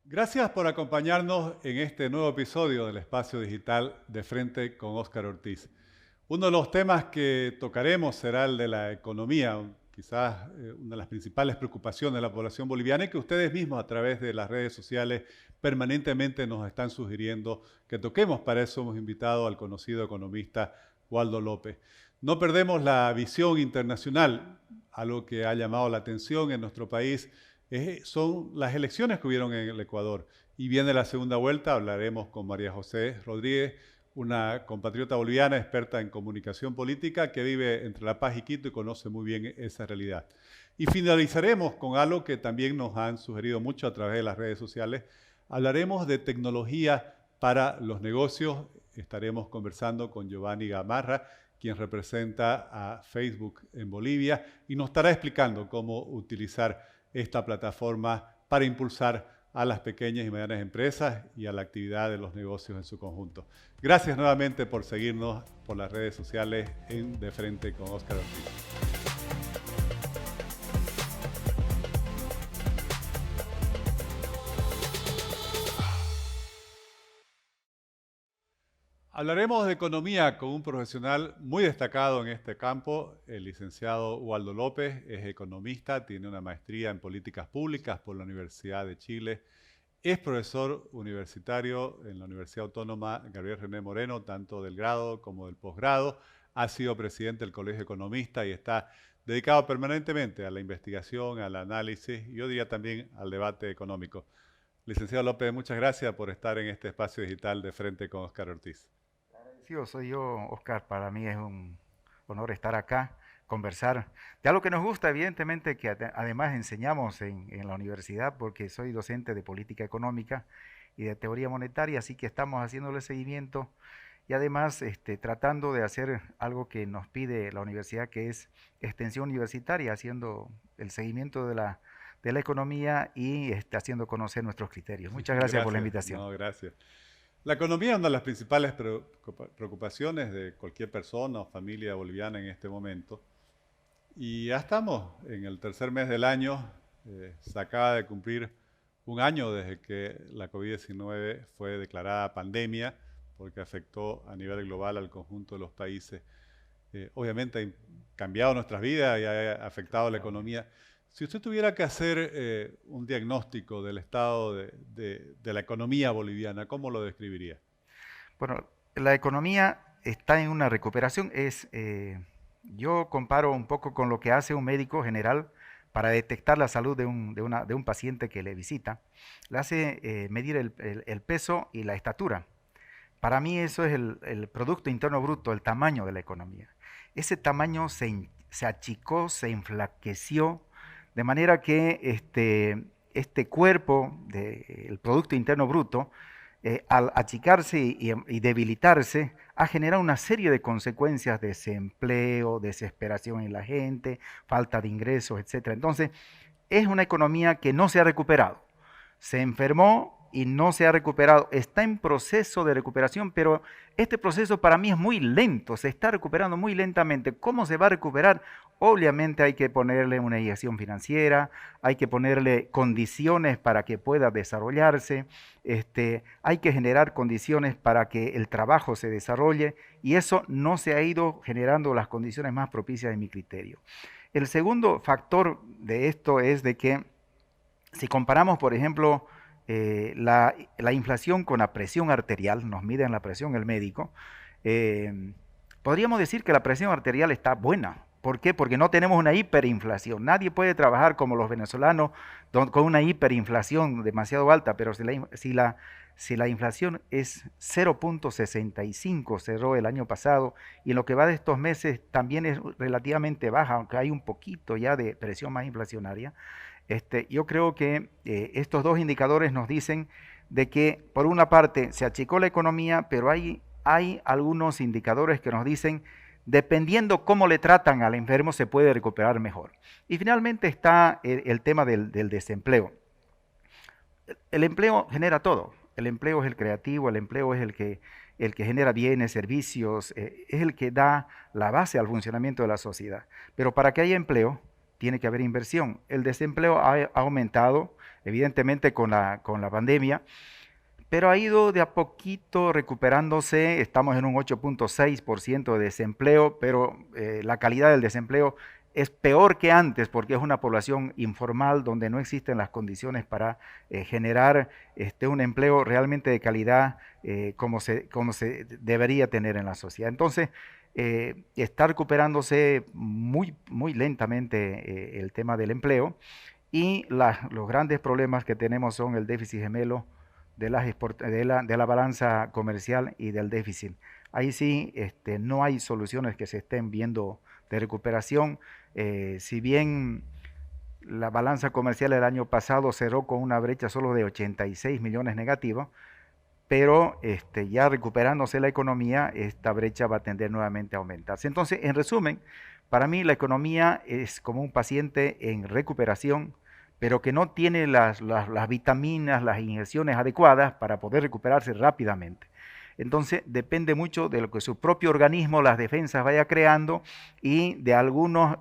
Gracias por acompañarnos en este nuevo episodio del Espacio Digital de Frente con Óscar Ortiz. Uno de los temas que tocaremos será el de la economía, quizás una de las principales preocupaciones de la población boliviana y que ustedes mismos a través de las redes sociales permanentemente nos están sugiriendo que toquemos. Para eso hemos invitado al conocido economista Waldo López. No perdemos la visión internacional. Algo que ha llamado la atención en nuestro país son las elecciones que hubieron en el Ecuador. Y viene la segunda vuelta, hablaremos con María José Rodríguez, una compatriota boliviana experta en comunicación política que vive entre La Paz y Quito y conoce muy bien esa realidad. Y finalizaremos con algo que también nos han sugerido mucho a través de las redes sociales. Hablaremos de tecnología para los negocios. Estaremos conversando con Giovanni Gamarra, quien representa a Facebook en Bolivia, y nos estará explicando cómo utilizar esta plataforma para impulsar a las pequeñas y medianas empresas y a la actividad de los negocios en su conjunto. Gracias nuevamente por seguirnos por las redes sociales en De Frente con Óscar Ortiz. Hablaremos de economía con un profesional muy destacado en este campo, el licenciado Waldo López. Es economista, tiene una maestría en políticas públicas por la Universidad de Chile. Es profesor universitario en la Universidad Autónoma Gabriel René Moreno, tanto del grado como del posgrado. Ha sido presidente del Colegio de Economistas y está dedicado permanentemente a la investigación, al análisis y yo diría también al debate económico. Licenciado López, muchas gracias por estar en este espacio digital de Frente con Óscar Ortiz. Agradecido soy yo, Oscar. Para mí es un honor estar acá, conversar de algo que nos gusta, evidentemente, que además enseñamos en la universidad, porque soy docente de política económica y de teoría monetaria, así que estamos haciéndole seguimiento y además tratando de hacer algo que nos pide la universidad, que es extensión universitaria, haciendo el seguimiento de la economía y haciendo conocer nuestros criterios. Muchas gracias por la Gracias, invitación. no, gracias. La economía es una de las principales preocupaciones de cualquier persona o familia boliviana en este momento. Y ya estamos en el tercer mes del año. Se acaba de cumplir un año desde que la COVID-19 fue declarada pandemia, porque afectó a nivel global al conjunto de los países. Obviamente ha cambiado nuestras vidas y ha afectado la economía. Si usted tuviera que hacer un diagnóstico del estado de la economía boliviana, ¿cómo lo describiría? Bueno, la economía está en una recuperación. Yo comparo un poco con lo que hace un médico general para detectar la salud de un paciente que le visita. Le hace medir el peso y la estatura. Para mí eso es el Producto Interno Bruto, el tamaño de la economía. Ese tamaño se achicó, se enflaqueció, de manera que este cuerpo del Producto Interno Bruto, al achicarse y debilitarse, ha generado una serie de consecuencias: desempleo, desesperación en la gente, falta de ingresos, etcétera. Entonces, es una economía que no se ha recuperado. Se enfermó y no se ha recuperado. Está en proceso de recuperación, pero este proceso para mí es muy lento, se está recuperando muy lentamente. ¿Cómo se va a recuperar? Obviamente hay que ponerle una inyección financiera, hay que ponerle condiciones para que pueda desarrollarse, hay que generar condiciones para que el trabajo se desarrolle, y eso no se ha ido generando las condiciones más propicias en mi criterio. El segundo factor de esto es de que si comparamos, por ejemplo, la inflación con la presión arterial, nos miden la presión el médico, eh, podríamos decir que la presión arterial está buena. ¿Por qué? Porque no tenemos una hiperinflación. Nadie puede trabajar como los venezolanos con una hiperinflación demasiado alta, pero si la inflación es 0.65, cerró el año pasado, y en lo que va de estos meses también es relativamente baja, aunque hay un poquito ya de presión más inflacionaria. Yo creo que estos dos indicadores nos dicen de que, por una parte, se achicó la economía, pero hay algunos indicadores que nos dicen, dependiendo cómo le tratan al enfermo, se puede recuperar mejor. Y finalmente está el tema del desempleo. El empleo genera todo. El empleo es el creativo, el empleo es el que genera bienes, servicios, es el que da la base al funcionamiento de la sociedad. Pero para que haya empleo, tiene que haber inversión. El desempleo ha aumentado, evidentemente con la pandemia, pero ha ido de a poquito recuperándose. Estamos en un 8.6% de desempleo, pero la calidad del desempleo es peor que antes porque es una población informal donde no existen las condiciones para generar un empleo realmente de calidad como se debería tener en la sociedad. Entonces, está recuperándose muy lentamente el tema del empleo y los grandes problemas que tenemos son el déficit gemelo de la balanza comercial y del déficit. Ahí sí no hay soluciones que se estén viendo de recuperación. Si bien la balanza comercial el año pasado cerró con una brecha solo de 86 millones negativos, pero ya recuperándose la economía, esta brecha va a tender nuevamente a aumentarse. Entonces, en resumen, para mí la economía es como un paciente en recuperación, pero que no tiene las vitaminas, las inyecciones adecuadas para poder recuperarse rápidamente. Entonces, depende mucho de lo que su propio organismo, las defensas vaya creando y de algunos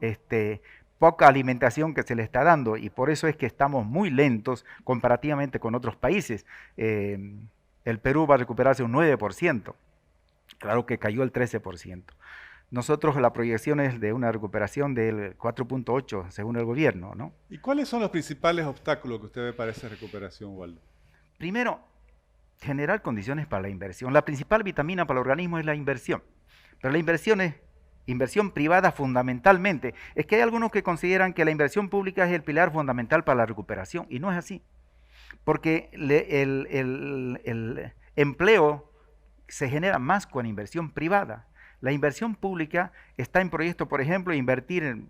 poca alimentación que se le está dando, y por eso es que estamos muy lentos comparativamente con otros países. El Perú va a recuperarse un 9%, claro que cayó el 13%. Nosotros la proyección es de una recuperación del 4.8 según el gobierno, ¿no? ¿Y cuáles son los principales obstáculos que usted ve para esa recuperación, Waldo? Primero, generar condiciones para la inversión. La principal vitamina para el organismo es la inversión, pero la inversión es inversión privada fundamentalmente. Es que hay algunos que consideran que la inversión pública es el pilar fundamental para la recuperación, y no es así, porque el empleo se genera más con inversión privada. La inversión pública está en proyectos, por ejemplo, invertir en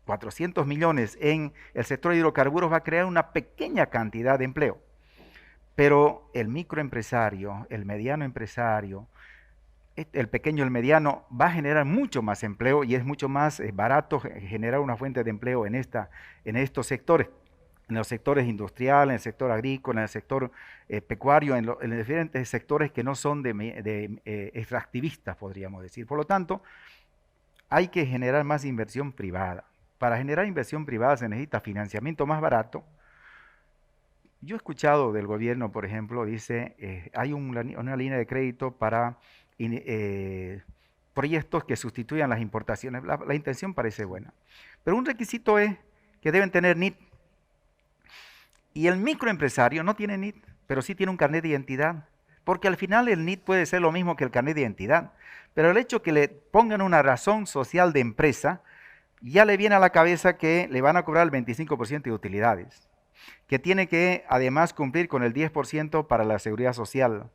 400 millones en el sector de hidrocarburos va a crear una pequeña cantidad de empleo. Pero el microempresario, el mediano empresario, el pequeño, el mediano, va a generar mucho más empleo y es mucho más barato generar una fuente de empleo en estos sectores, en los sectores industriales, en el sector agrícola, en el sector pecuario, en los diferentes sectores que no son de extractivistas, podríamos decir. Por lo tanto, hay que generar más inversión privada. Para generar inversión privada se necesita financiamiento más barato. Yo he escuchado del gobierno, por ejemplo, dice, hay una línea de crédito para proyectos que sustituyan las importaciones. La intención parece buena, pero un requisito es que deben tener NIT. Y el microempresario no tiene NIT, pero sí tiene un carnet de identidad, porque al final el NIT puede ser lo mismo que el carnet de identidad, pero el hecho que le pongan una razón social de empresa, ya le viene a la cabeza que le van a cobrar el 25% de utilidades, que tiene que además cumplir con el 10% para la seguridad social,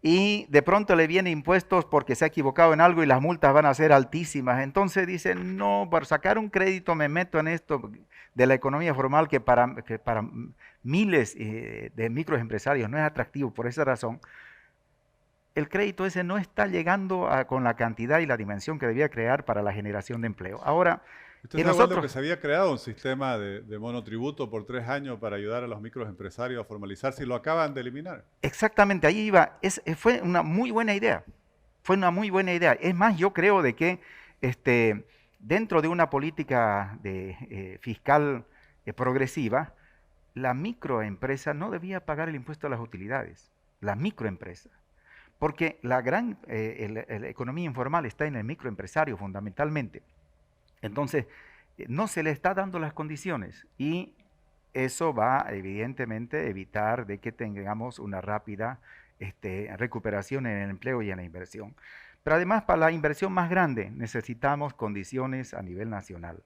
y de pronto le viene impuestos porque se ha equivocado en algo y las multas van a ser altísimas. Entonces dice, no, para sacar un crédito me meto en esto de la economía formal que para miles de microempresarios no es atractivo. Por esa razón, el crédito ese no está llegando con la cantidad y la dimensión que debía crear para la generación de empleo. Ahora, ¿Usted está de acuerdo que se había creado un sistema de monotributo por 3 años para ayudar a los microempresarios a formalizarse y lo acaban de eliminar? Exactamente, ahí iba. Fue una muy buena idea. Fue una muy buena idea. Es más, yo creo de que dentro de una política fiscal progresiva, la microempresa no debía pagar el impuesto a las utilidades. La microempresa. Porque la economía informal está en el microempresario fundamentalmente. Entonces, no se le está dando las condiciones y eso va evidentemente a evitar de que tengamos una rápida recuperación en el empleo y en la inversión. Pero además, para la inversión más grande necesitamos condiciones a nivel nacional.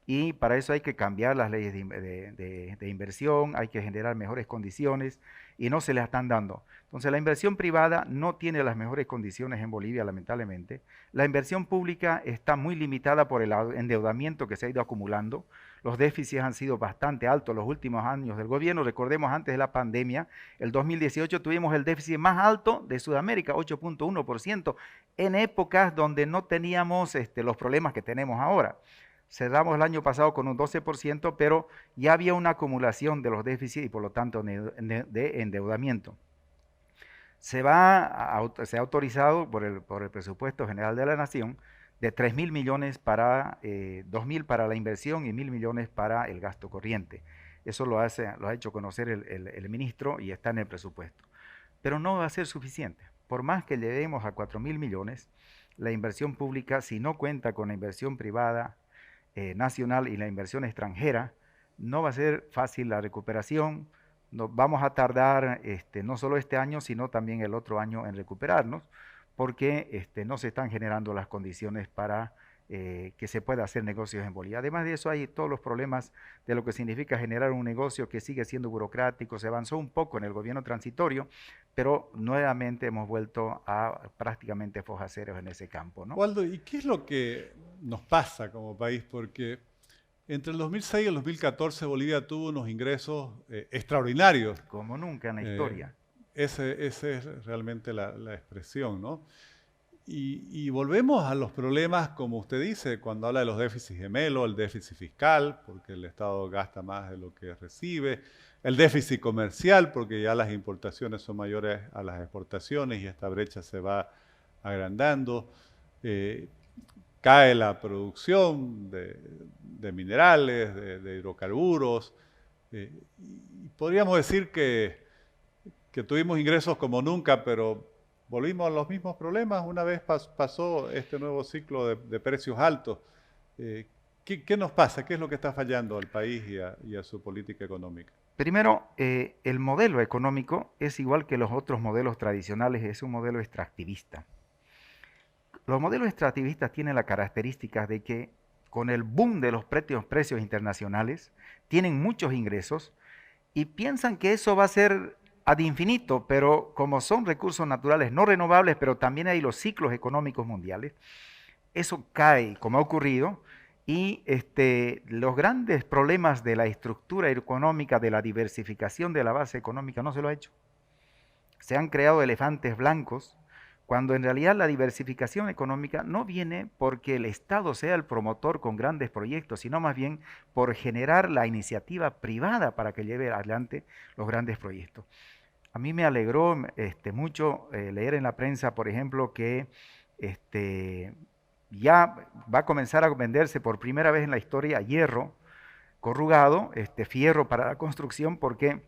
Y para eso hay que cambiar las leyes de inversión, hay que generar mejores condiciones y no se las están dando. Entonces la inversión privada no tiene las mejores condiciones en Bolivia, lamentablemente. La inversión pública está muy limitada por el endeudamiento que se ha ido acumulando. Los déficits han sido bastante altos los últimos años del gobierno. Recordemos, antes de la pandemia, el 2018 tuvimos el déficit más alto de Sudamérica, 8.1%, en épocas donde no teníamos los problemas que tenemos ahora. Cerramos el año pasado con un 12%, pero ya había una acumulación de los déficits y por lo tanto de endeudamiento. Se ha autorizado por el Presupuesto General de la Nación de 3.000 millones para 2.000 para la inversión y 1.000 millones para el gasto corriente. Eso lo ha hecho conocer el ministro y está en el presupuesto. Pero no va a ser suficiente. Por más que lleguemos a 4.000 millones, la inversión pública, si no cuenta con la inversión privada nacional y la inversión extranjera, no va a ser fácil la recuperación. Nos vamos a tardar no solo este año, sino también el otro año en recuperarnos, porque no se están generando las condiciones para que se pueda hacer negocios en Bolivia. Además de eso, hay todos los problemas de lo que significa generar un negocio que sigue siendo burocrático. Se avanzó un poco en el gobierno transitorio, pero nuevamente hemos vuelto a prácticamente fojas ceros en ese campo, ¿no? Waldo, ¿y qué es lo que nos pasa como país? Porque entre el 2006 y el 2014 Bolivia tuvo unos ingresos extraordinarios. Como nunca en la historia. Esa es realmente la expresión, ¿no? Y volvemos a los problemas, como usted dice, cuando habla de los déficits gemelos, el déficit fiscal, porque el Estado gasta más de lo que recibe, el déficit comercial, porque ya las importaciones son mayores a las exportaciones y esta brecha se va agrandando, cae la producción de minerales, de hidrocarburos, y podríamos decir que tuvimos ingresos como nunca, pero volvimos a los mismos problemas una vez pasó este nuevo ciclo de precios altos. ¿Qué nos pasa? ¿Qué es lo que está fallando al país y a su política económica? Primero, el modelo económico es igual que los otros modelos tradicionales, es un modelo extractivista. Los modelos extractivistas tienen la característica de que con el boom de los precios internacionales tienen muchos ingresos y piensan que eso va a ser ad infinito, pero como son recursos naturales no renovables, pero también hay los ciclos económicos mundiales, eso cae, como ha ocurrido, y los grandes problemas de la estructura económica, de la diversificación de la base económica, no se lo ha hecho. Se han creado elefantes blancos, cuando en realidad la diversificación económica no viene porque el Estado sea el promotor con grandes proyectos, sino más bien por generar la iniciativa privada para que lleve adelante los grandes proyectos. A mí me alegró mucho leer en la prensa, por ejemplo, que ya va a comenzar a venderse por primera vez en la historia hierro corrugado, fierro para la construcción, porque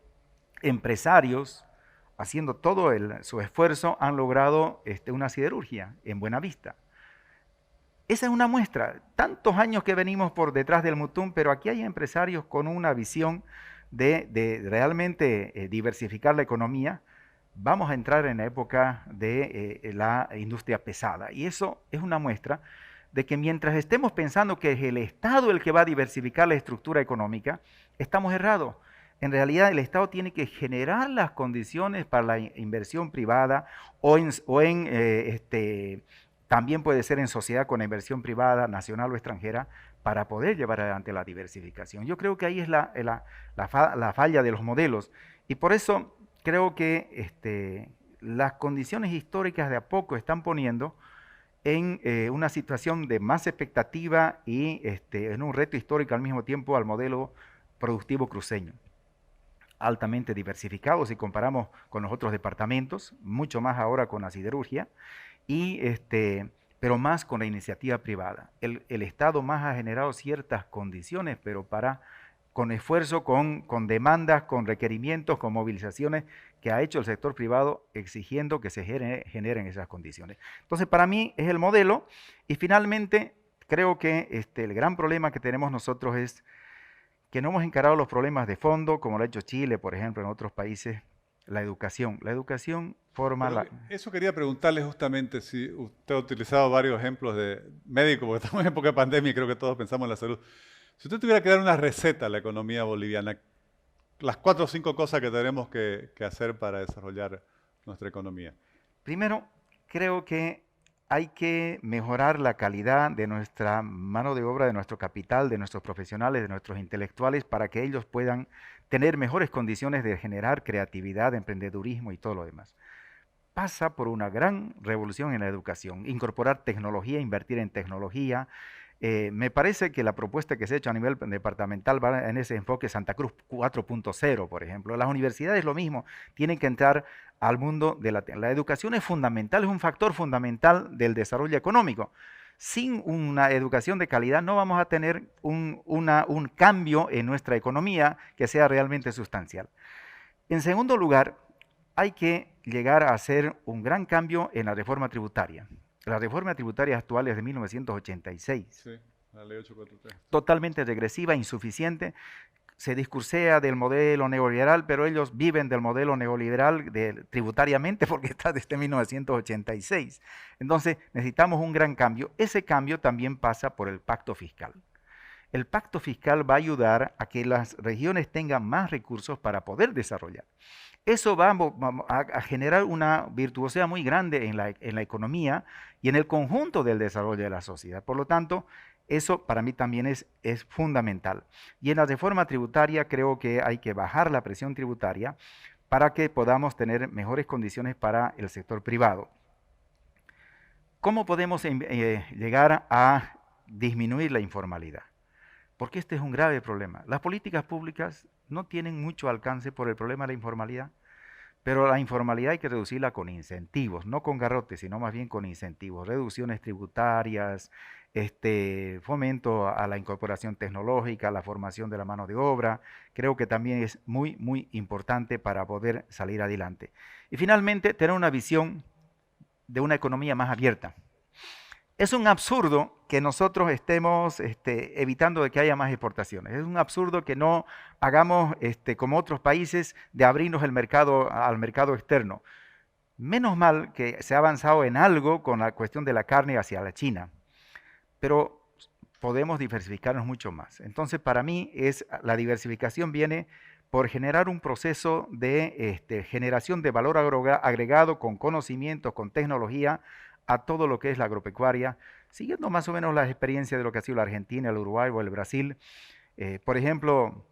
empresarios, haciendo todo su esfuerzo, han logrado una siderurgia en Buenavista. Esa es una muestra. Tantos años que venimos por detrás del Mutum, pero aquí hay empresarios con una visión de realmente diversificar la economía. Vamos a entrar en la época de la industria pesada. Y eso es una muestra de que mientras estemos pensando que es el Estado el que va a diversificar la estructura económica, estamos errados. En realidad el Estado tiene que generar las condiciones para la inversión privada también puede ser en sociedad con inversión privada, nacional o extranjera, para poder llevar adelante la diversificación. Yo creo que ahí es la falla de los modelos y por eso creo que las condiciones históricas de a poco están poniendo en una situación de más expectativa y en un reto histórico al mismo tiempo al modelo productivo cruceño, altamente diversificado si comparamos con los otros departamentos, mucho más ahora con la siderurgia, pero más con la iniciativa privada. El Estado más ha generado ciertas condiciones, pero con esfuerzo, con demandas, con requerimientos, con movilizaciones que ha hecho el sector privado exigiendo que se generen esas condiciones. Entonces, para mí es el modelo y finalmente creo que el gran problema que tenemos nosotros es que no hemos encarado los problemas de fondo, como lo ha hecho Chile, por ejemplo, en otros países, la educación. La educación forma la... Eso quería preguntarle justamente, si usted ha utilizado varios ejemplos de médicos, porque estamos en época de pandemia y creo que todos pensamos en la salud. Si usted tuviera que dar una receta a la economía boliviana, las 4 o 5 cosas que tenemos que hacer para desarrollar nuestra economía. Primero, creo que hay que mejorar la calidad de nuestra mano de obra, de nuestro capital, de nuestros profesionales, de nuestros intelectuales, para que ellos puedan tener mejores condiciones de generar creatividad, emprendedurismo y todo lo demás. Pasa por una gran revolución en la educación, incorporar tecnología, invertir en tecnología. Me parece que la propuesta que se ha hecho a nivel departamental va en ese enfoque Santa Cruz 4.0, por ejemplo. Las universidades lo mismo, tienen que entrar al mundo de la educación es fundamental, es un factor fundamental del desarrollo económico. sin una educación de calidad no vamos a tener un cambio en nuestra economía que sea realmente sustancial. En segundo lugar, hay que llegar a hacer un gran cambio en la reforma tributaria. La reforma tributaria actual es de 1986. Sí, la ley 843. Totalmente regresiva, insuficiente. Se discursea del modelo neoliberal, pero ellos viven del modelo neoliberal tributariamente porque está desde 1986. Entonces necesitamos un gran cambio. Ese cambio también pasa por el pacto fiscal. El pacto fiscal va a ayudar a que las regiones tengan más recursos para poder desarrollar. Eso va a generar una virtuosidad muy grande en la economía y en el conjunto del desarrollo de la sociedad. Por lo tanto, eso para mí también es fundamental. Y en la reforma tributaria creo que hay que bajar la presión tributaria para que podamos tener mejores condiciones para el sector privado. ¿Cómo podemos llegar a disminuir la informalidad? Porque este es un grave problema. Las políticas públicas no tienen mucho alcance por el problema de la informalidad, pero la informalidad hay que reducirla con incentivos, no con garrotes, sino más bien con incentivos, reducciones tributarias, fomento a la incorporación tecnológica, la formación de la mano de obra. Creo que también es muy, muy importante para poder salir adelante. Y finalmente, tener una visión de una economía más abierta. Es un absurdo que nosotros estemos evitando de que haya más exportaciones. Es un absurdo que no hagamos como otros países de abrirnos el mercado al mercado externo. Menos mal que se ha avanzado en algo con la cuestión de la carne hacia la China, pero podemos diversificarnos mucho más. Entonces, para mí la diversificación viene por generar un proceso de generación de valor agregado con conocimiento, con tecnología, a todo lo que es la agropecuaria, siguiendo más o menos las experiencias de lo que ha sido la Argentina, el Uruguay o el Brasil. Por ejemplo,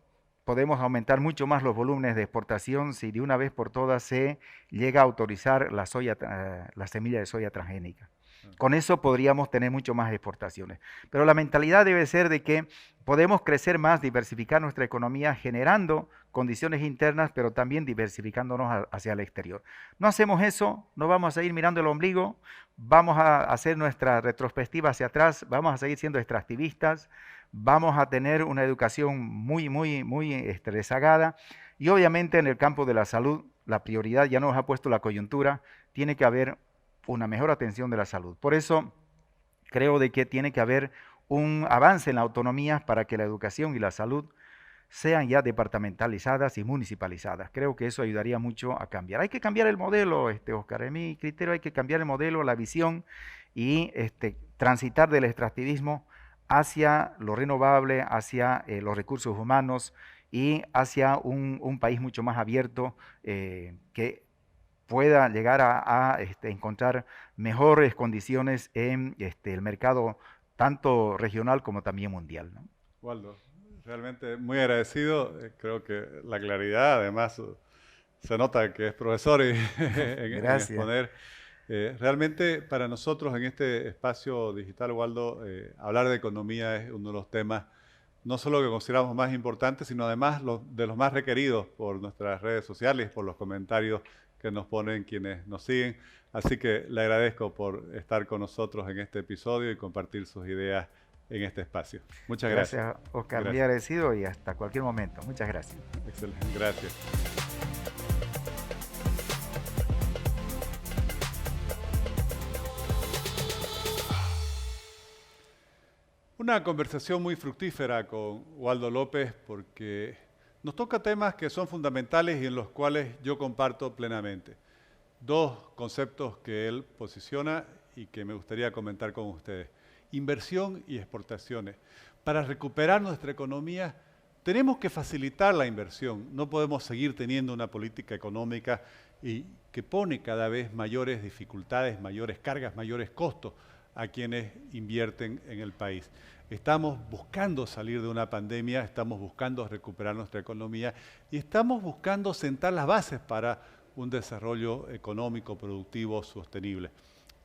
podemos aumentar mucho más los volúmenes de exportación si de una vez por todas se llega a autorizar la semilla de soya transgénica. Con eso podríamos tener mucho más exportaciones. Pero la mentalidad debe ser de que podemos crecer más, diversificar nuestra economía, generando condiciones internas, pero también diversificándonos hacia el exterior. No hacemos eso, no vamos a seguir mirando el ombligo, vamos a hacer nuestra retrospectiva hacia atrás, vamos a seguir siendo extractivistas, vamos a tener una educación muy, muy, muy rezagada. Y obviamente en el campo de la salud, la prioridad ya nos ha puesto la coyuntura, tiene que haber una mejor atención de la salud. Por eso creo de que tiene que haber un avance en la autonomía para que la educación y la salud sean ya departamentalizadas y municipalizadas. Creo que eso ayudaría mucho a cambiar. Hay que cambiar el modelo, Oscar. En mi criterio hay que cambiar el modelo, la visión y transitar del extractivismo hacia lo renovable, hacia los recursos humanos y hacia un país mucho más abierto que pueda llegar a encontrar mejores condiciones en el mercado tanto regional como también mundial, ¿no? Waldo, realmente muy agradecido. Creo que la claridad, además, se nota que es profesor en exponer. Realmente para nosotros en este espacio digital, Waldo, hablar de economía es uno de los temas no solo que consideramos más importantes, sino además de los más requeridos por nuestras redes sociales, por los comentarios que nos ponen quienes nos siguen. Así que le agradezco por estar con nosotros en este episodio y compartir sus ideas en este espacio. Muchas gracias. Gracias, Oscar. Muy agradecido y hasta cualquier momento. Muchas gracias. Excelente. Gracias. Una conversación muy fructífera con Waldo López porque nos toca temas que son fundamentales y en los cuales yo comparto plenamente. Dos conceptos que él posiciona y que me gustaría comentar con ustedes. Inversión y exportaciones. Para recuperar nuestra economía tenemos que facilitar la inversión. No podemos seguir teniendo una política económica que pone cada vez mayores dificultades, mayores cargas, mayores costos a quienes invierten en el país. Estamos buscando salir de una pandemia, estamos buscando recuperar nuestra economía y estamos buscando sentar las bases para un desarrollo económico, productivo, sostenible.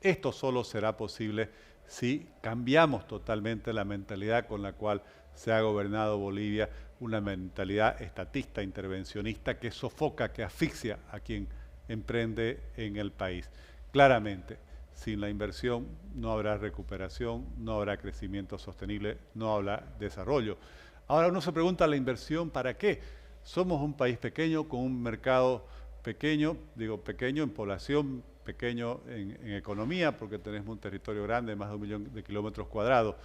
Esto solo será posible si cambiamos totalmente la mentalidad con la cual se ha gobernado Bolivia, una mentalidad estatista, intervencionista, que sofoca, que asfixia a quien emprende en el país. Claramente, Sin la inversión no habrá recuperación, no habrá crecimiento sostenible, no habrá desarrollo. Ahora uno se pregunta, ¿la inversión para qué? Somos un país pequeño con un mercado pequeño, digo pequeño en población, pequeño en economía, porque tenemos un territorio grande, más de 1 millón de kilómetros cuadrados.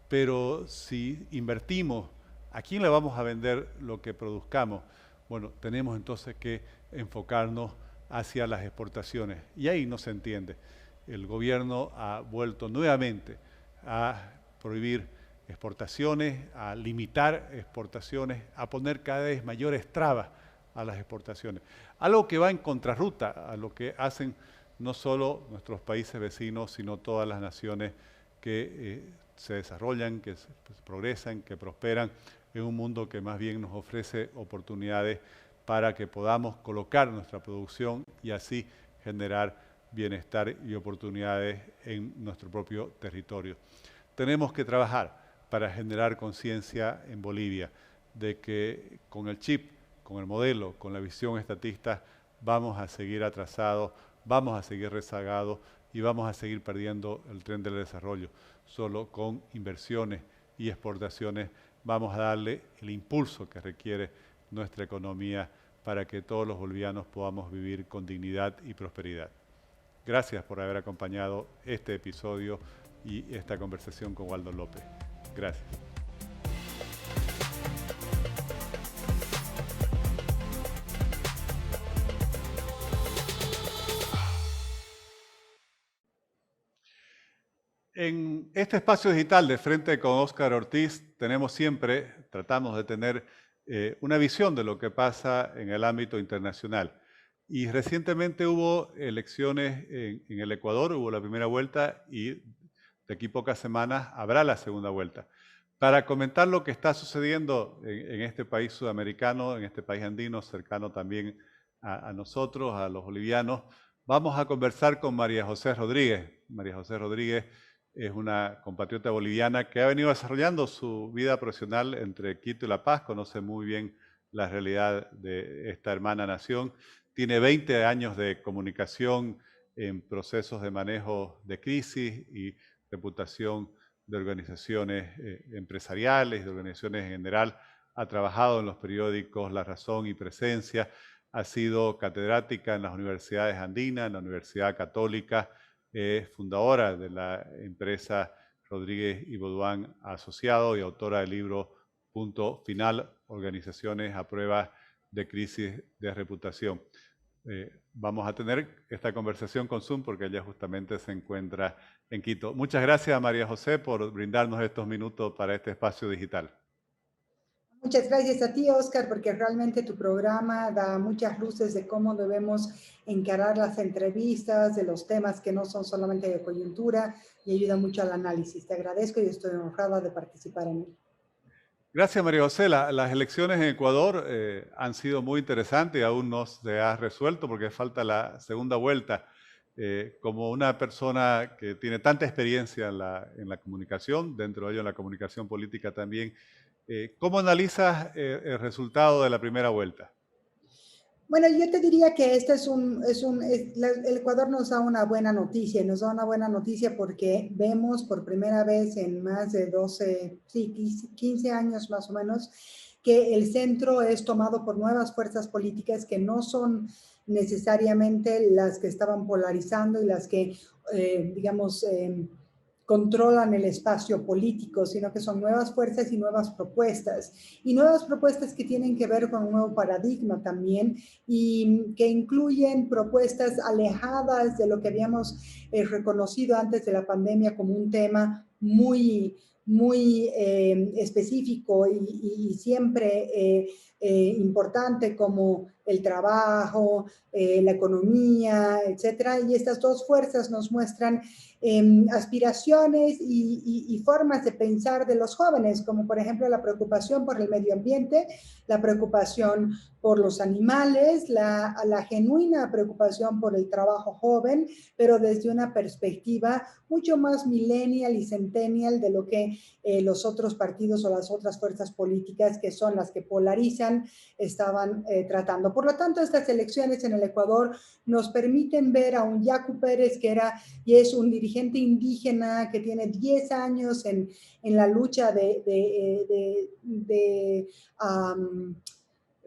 Pero si invertimos, ¿a quién le vamos a vender lo que produzcamos? Bueno, tenemos entonces que enfocarnos hacia las exportaciones. Y ahí no se entiende. El gobierno ha vuelto nuevamente a prohibir exportaciones, a limitar exportaciones, a poner cada vez mayores trabas a las exportaciones. Algo que va en contrarruta a lo que hacen no solo nuestros países vecinos, sino todas las naciones que se desarrollan, que progresan, que prosperan en un mundo que más bien nos ofrece oportunidades para que podamos colocar nuestra producción y así generar bienestar y oportunidades en nuestro propio territorio. Tenemos que trabajar para generar conciencia en Bolivia de que con el chip, con el modelo, con la visión estatista, vamos a seguir atrasados, vamos a seguir rezagados y vamos a seguir perdiendo el tren del desarrollo. Solo con inversiones y exportaciones vamos a darle el impulso que requiere nuestra economía para que todos los bolivianos podamos vivir con dignidad y prosperidad. Gracias por haber acompañado este episodio y esta conversación con Waldo López. Gracias. En este espacio digital de Frente con Óscar Ortiz tratamos de tener una visión de lo que pasa en el ámbito internacional. Y recientemente hubo elecciones en el Ecuador, hubo la primera vuelta y de aquí pocas semanas habrá la segunda vuelta. Para comentar lo que está sucediendo en este país sudamericano, en este país andino, cercano también a nosotros, a los bolivianos, vamos a conversar con María José Rodríguez. María José Rodríguez es una compatriota boliviana que ha venido desarrollando su vida profesional entre Quito y La Paz, conoce muy bien la realidad de esta hermana nación, tiene 20 años de comunicación en procesos de manejo de crisis y reputación de organizaciones empresariales, de organizaciones en general, ha trabajado en los periódicos La Razón y Presencia, ha sido catedrática en las universidades andinas, en la Universidad Católica, es fundadora de la empresa Rodríguez y Baudouin Asociado y autora del libro Punto Final, Organizaciones a Prueba de Crisis de Reputación. Vamos a tener esta conversación con Zoom porque ella justamente se encuentra en Quito. Muchas gracias, María José, por brindarnos estos minutos para este espacio digital. Muchas gracias a ti, Óscar, porque realmente tu programa da muchas luces de cómo debemos encarar las entrevistas, de los temas que no son solamente de coyuntura y ayuda mucho al análisis. Te agradezco y estoy honrada de participar en él. Gracias, María José. Las elecciones en Ecuador han sido muy interesantes y aún no se ha resuelto porque falta la segunda vuelta. Como una persona que tiene tanta experiencia en la comunicación, dentro de ello en la comunicación política también, ¿cómo analizas el resultado de la primera vuelta? Bueno, yo te diría que el Ecuador nos da una buena noticia, porque vemos por primera vez en más de 15 años más o menos, que el centro es tomado por nuevas fuerzas políticas que no son necesariamente las que estaban polarizando y las que, controlan el espacio político, sino que son nuevas fuerzas y nuevas propuestas que tienen que ver con un nuevo paradigma también y que incluyen propuestas alejadas de lo que habíamos reconocido antes de la pandemia como un tema muy específico y siempre importante como el trabajo, la economía, etcétera. Y estas dos fuerzas nos muestran aspiraciones y formas de pensar de los jóvenes, como por ejemplo la preocupación por el medio ambiente, la preocupación por los animales, la genuina preocupación por el trabajo joven, pero desde una perspectiva mucho más millennial y centennial de lo que los otros partidos o las otras fuerzas políticas que son las que polarizan estaban tratando. Por lo tanto, estas elecciones en el Ecuador nos permiten ver a un Yacu Pérez que era y es un dirigente indígena que tiene 10 años en la lucha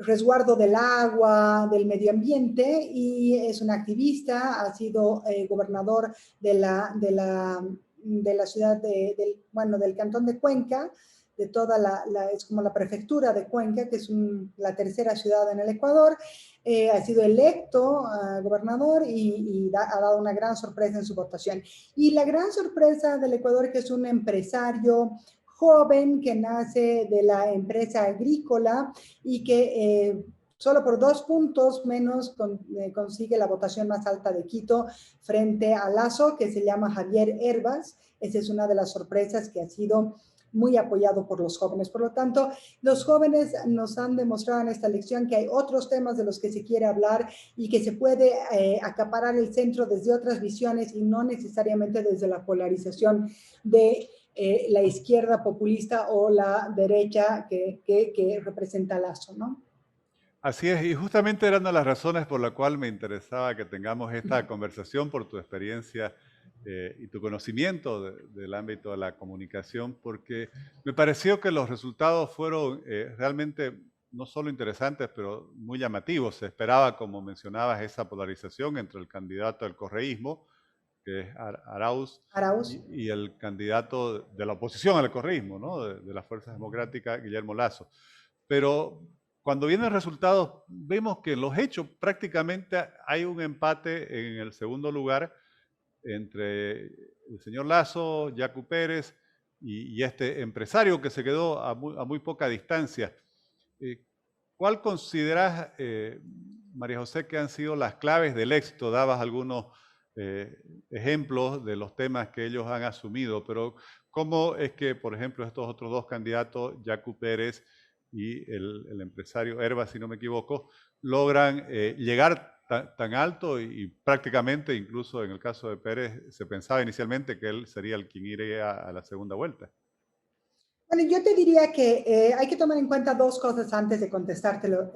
resguardo del agua, del medio ambiente, y es un activista, ha sido gobernador de la ciudad del cantón de Cuenca, de toda es como la prefectura de Cuenca, que es la tercera ciudad en el Ecuador. Ha sido electo gobernador y ha dado una gran sorpresa en su votación. Y la gran sorpresa del Ecuador, que es un empresario joven que nace de la empresa agrícola y que solo por 2 puntos menos consigue la votación más alta de Quito frente a Lasso, que se llama Javier Herbas. Esa es una de las sorpresas que ha sido muy apoyado por los jóvenes. Por lo tanto, los jóvenes nos han demostrado en esta elección que hay otros temas de los que se quiere hablar y que se puede acaparar el centro desde otras visiones y no necesariamente desde la polarización de la izquierda populista o la derecha que representa Lasso, ¿no? Así es, y justamente era una de las razones por la cual me interesaba que tengamos esta conversación por tu experiencia y tu conocimiento del ámbito de la comunicación, porque me pareció que los resultados fueron realmente no solo interesantes, pero muy llamativos. Se esperaba, como mencionabas, esa polarización entre el candidato del correísmo, que es Arauz, Arauz. y el candidato de la oposición al correísmo, ¿no? de las fuerzas democráticas, Guillermo Lasso. Pero cuando vienen los resultados, vemos que en los hechos prácticamente hay un empate en el segundo lugar entre el señor Lasso, Yacu Pérez y este empresario que se quedó a muy poca distancia. ¿Cuál consideras, María José, que han sido las claves del éxito? Dabas algunos ejemplos de los temas que ellos han asumido, pero ¿cómo es que, por ejemplo, estos otros dos candidatos, Yacu Pérez y el empresario Herbas, si no me equivoco, logran llegar tan alto y prácticamente, incluso en el caso de Pérez, se pensaba inicialmente que él sería el quien iría a la segunda vuelta? Bueno, yo te diría que hay que tomar en cuenta 2 cosas antes de contestártelo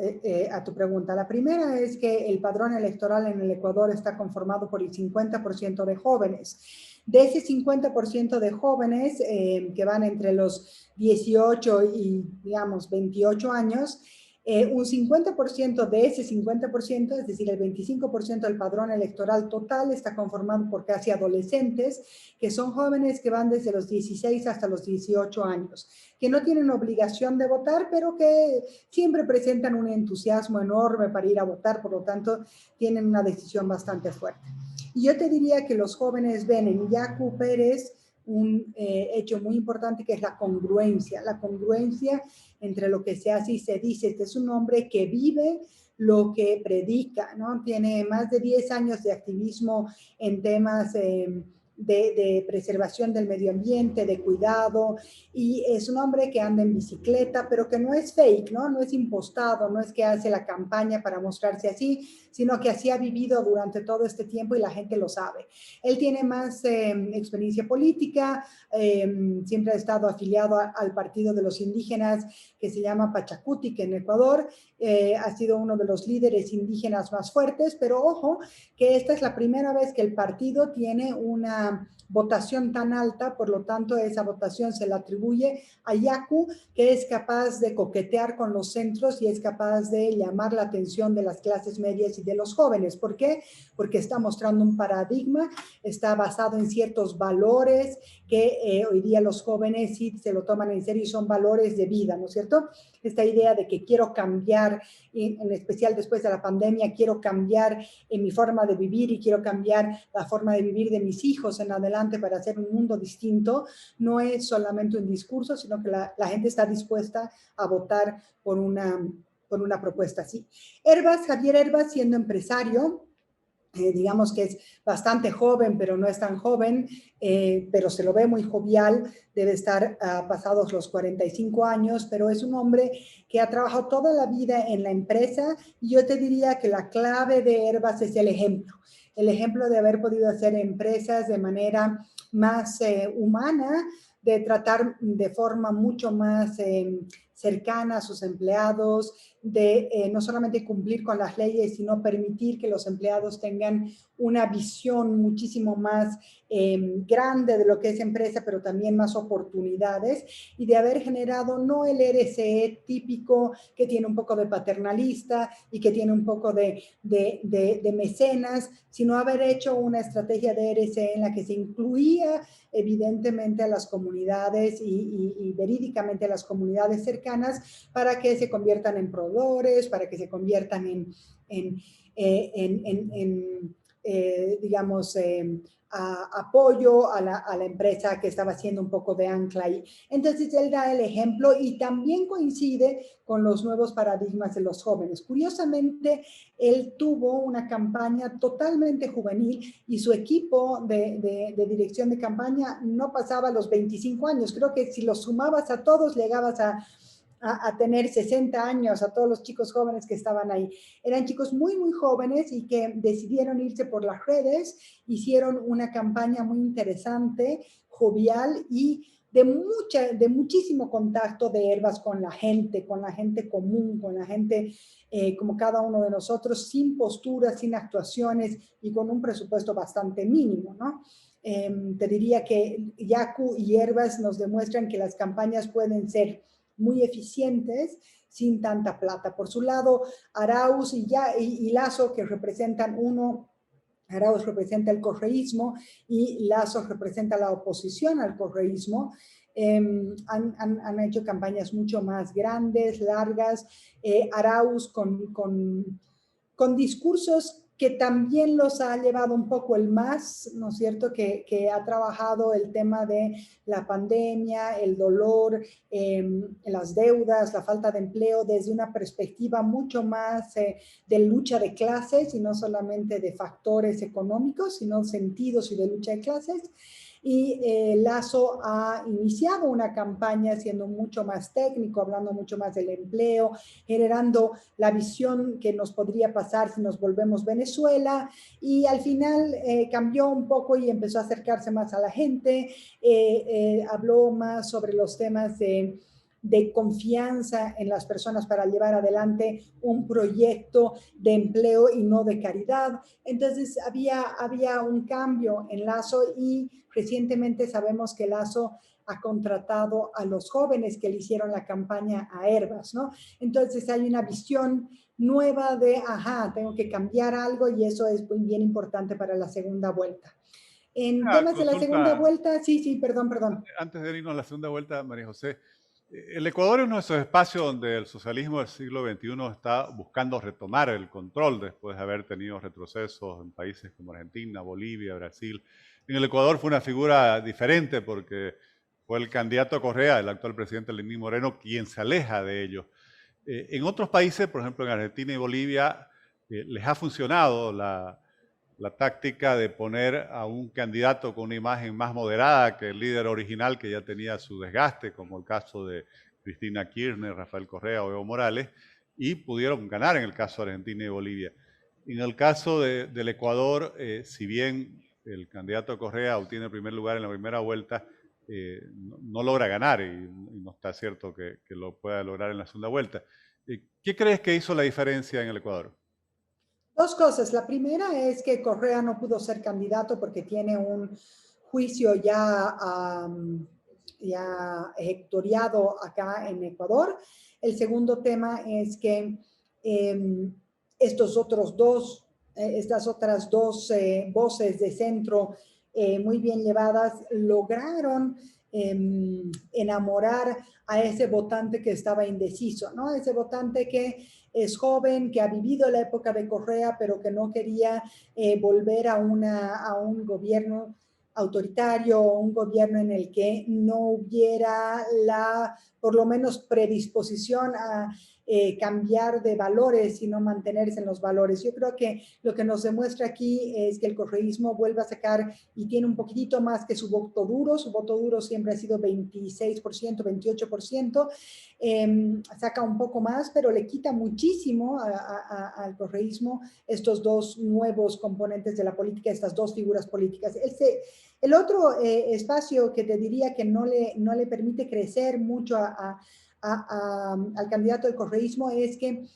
a tu pregunta. La primera es que el padrón electoral en el Ecuador está conformado por el 50% de jóvenes. De ese 50% de jóvenes que van entre los 18 y, digamos, 28 años, un 50% de ese 50%, es decir, el 25% del padrón electoral total, está conformado por casi adolescentes, que son jóvenes que van desde los 16 hasta los 18 años, que no tienen obligación de votar, pero que siempre presentan un entusiasmo enorme para ir a votar, por lo tanto, tienen una decisión bastante fuerte. Y yo te diría que los jóvenes ven en Yacu Pérez un hecho muy importante, que es la congruencia entre lo que se hace y se dice. Este es un hombre que vive lo que predica, ¿no? Tiene más de 10 años de activismo en temas de preservación del medio ambiente, de cuidado, y es un hombre que anda en bicicleta, pero que no es fake, ¿no? No es impostado, no es que hace la campaña para mostrarse así, sino que así ha vivido durante todo este tiempo y la gente lo sabe. Él tiene más experiencia política, siempre ha estado afiliado al Partido de los Indígenas, que se llama Pachacutic en Ecuador, ha sido uno de los líderes indígenas más fuertes, pero ojo, que esta es la primera vez que el partido tiene una votación tan alta, por lo tanto esa votación se la atribuye a Yacu, que es capaz de coquetear con los centros y es capaz de llamar la atención de las clases medias y de los jóvenes. ¿Por qué? Porque está mostrando un paradigma, está basado en ciertos valores que hoy día los jóvenes sí se lo toman en serio y son valores de vida, ¿no es cierto? Esta idea de que quiero cambiar, en especial después de la pandemia, quiero cambiar en mi forma de vivir y quiero cambiar la forma de vivir de mis hijos en adelante para hacer un mundo distinto, no es solamente un discurso, sino que la gente está dispuesta a votar por una propuesta así. Javier Herbas, siendo empresario, digamos que es bastante joven, pero no es tan joven, pero se lo ve muy jovial, debe estar pasados los 45 años, pero es un hombre que ha trabajado toda la vida en la empresa, y yo te diría que la clave de Herbas es el ejemplo de haber podido hacer empresas de manera más humana, de tratar de forma mucho más cercana a sus empleados, de no solamente cumplir con las leyes, sino permitir que los empleados tengan una visión muchísimo más grande de lo que es empresa, pero también más oportunidades, y de haber generado no el RCE típico que tiene un poco de paternalista y que tiene un poco de mecenas, sino haber hecho una estrategia de RCE en la que se incluía evidentemente a las comunidades y verídicamente a las comunidades cercanas para que se conviertan en proveedores, para que se conviertan digamos, apoyo a la empresa que estaba haciendo un poco de ancla ahí. Entonces él da el ejemplo y también coincide con los nuevos paradigmas de los jóvenes. Curiosamente, él tuvo una campaña totalmente juvenil y su equipo de dirección de campaña no pasaba los 25 años. Creo que si los sumabas a todos, llegabas a tener 60 años, a todos los chicos jóvenes que estaban ahí. Eran chicos muy, muy jóvenes y que decidieron irse por las redes, hicieron una campaña muy interesante, jovial y de muchísimo contacto de Herbas con la gente común, con la gente como cada uno de nosotros, sin posturas, sin actuaciones y con un presupuesto bastante mínimo, ¿no? Te diría que Yaku y Herbas nos demuestran que las campañas pueden ser muy eficientes sin tanta plata. Por su lado, Arauz y Lazo, que representan Arauz representa el correísmo y Lazo representa la oposición al correísmo. Han hecho campañas mucho más grandes, largas. Arauz con discursos que también los ha llevado un poco el MAS, ¿no es cierto?, que ha trabajado el tema de la pandemia, el dolor, las deudas, la falta de empleo desde una perspectiva mucho más de lucha de clases y no solamente de factores económicos, sino sentidos y de lucha de clases. Y Lazo ha iniciado una campaña siendo mucho más técnico, hablando mucho más del empleo, generando la visión que nos podría pasar si nos volvemos Venezuela, y al final cambió un poco y empezó a acercarse más a la gente, habló más sobre los temas de confianza en las personas para llevar adelante un proyecto de empleo y no de caridad. Entonces había un cambio en Lazo y recientemente sabemos que Lazo ha contratado a los jóvenes que le hicieron la campaña a Herbas, ¿no? Entonces hay una visión nueva de, tengo que cambiar algo y eso es muy bien importante para la segunda vuelta. En Una temas de la segunda consulta, vuelta, sí, perdón. antes de irnos a la segunda vuelta, María José. El Ecuador es uno de esos espacios donde el socialismo del siglo XXI está buscando retomar el control después de haber tenido retrocesos en países como Argentina, Bolivia, Brasil. En el Ecuador fue una figura diferente porque fue el candidato Correa, el actual presidente Lenín Moreno, quien se aleja de ellos. En otros países, por ejemplo en Argentina y Bolivia, les ha funcionado la táctica de poner a un candidato con una imagen más moderada que el líder original, que ya tenía su desgaste, como el caso de Cristina Kirchner, Rafael Correa o Evo Morales, y pudieron ganar en el caso de Argentina y Bolivia. En el caso del Ecuador, si bien el candidato Correa obtiene el primer lugar en la primera vuelta, no logra ganar y no está cierto que lo pueda lograr en la segunda vuelta. ¿Qué crees que hizo la diferencia en el Ecuador? Dos cosas. La primera es que Correa no pudo ser candidato porque tiene un juicio ya ejecutoriado acá en Ecuador. El segundo tema es que estas otras dos voces de centro muy bien llevadas lograron enamorar a ese votante que estaba indeciso, ¿no? Ese votante que es joven, que ha vivido la época de Correa, pero que no quería volver a un gobierno autoritario, un gobierno en el que no hubiera por lo menos, predisposición a cambiar de valores, sino mantenerse en los valores. Yo creo que lo que nos demuestra aquí es que el correísmo vuelve a sacar y tiene un poquitito más que su voto duro siempre ha sido 26%, 28%, saca un poco más, pero le quita muchísimo al correísmo estos dos nuevos componentes de la política, estas dos figuras políticas. El otro espacio que te diría que no le permite crecer mucho a al candidato del correísmo es que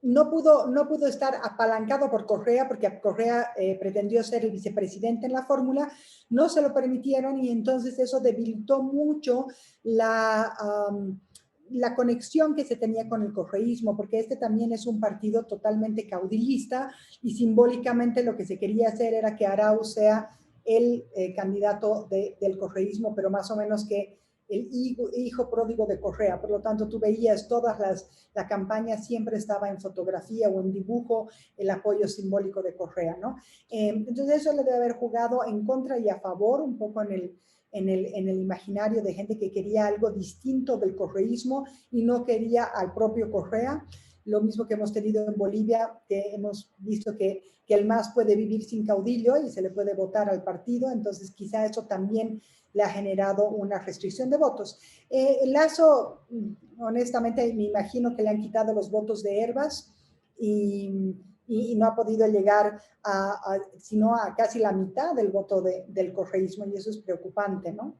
no pudo estar apalancado por Correa, porque Correa pretendió ser el vicepresidente en la fórmula, no se lo permitieron y entonces eso debilitó mucho la conexión que se tenía con el correísmo, porque este también es un partido totalmente caudillista y simbólicamente lo que se quería hacer era que Arauz sea el candidato del correísmo, pero más o menos que el hijo pródigo de Correa. Por lo tanto, tú veías la campaña siempre estaba en fotografía o en dibujo el apoyo simbólico de Correa, ¿no? Entonces eso le debe haber jugado en contra y a favor un poco en el imaginario de gente que quería algo distinto del correísmo y no quería al propio Correa. Lo mismo que hemos tenido en Bolivia, que hemos visto que el MAS puede vivir sin caudillo y se le puede votar al partido, entonces quizá eso también le ha generado una restricción de votos. Lasso, honestamente, me imagino que le han quitado los votos de Hervas y no ha podido llegar sino a casi la mitad del voto del correísmo y eso es preocupante, ¿no?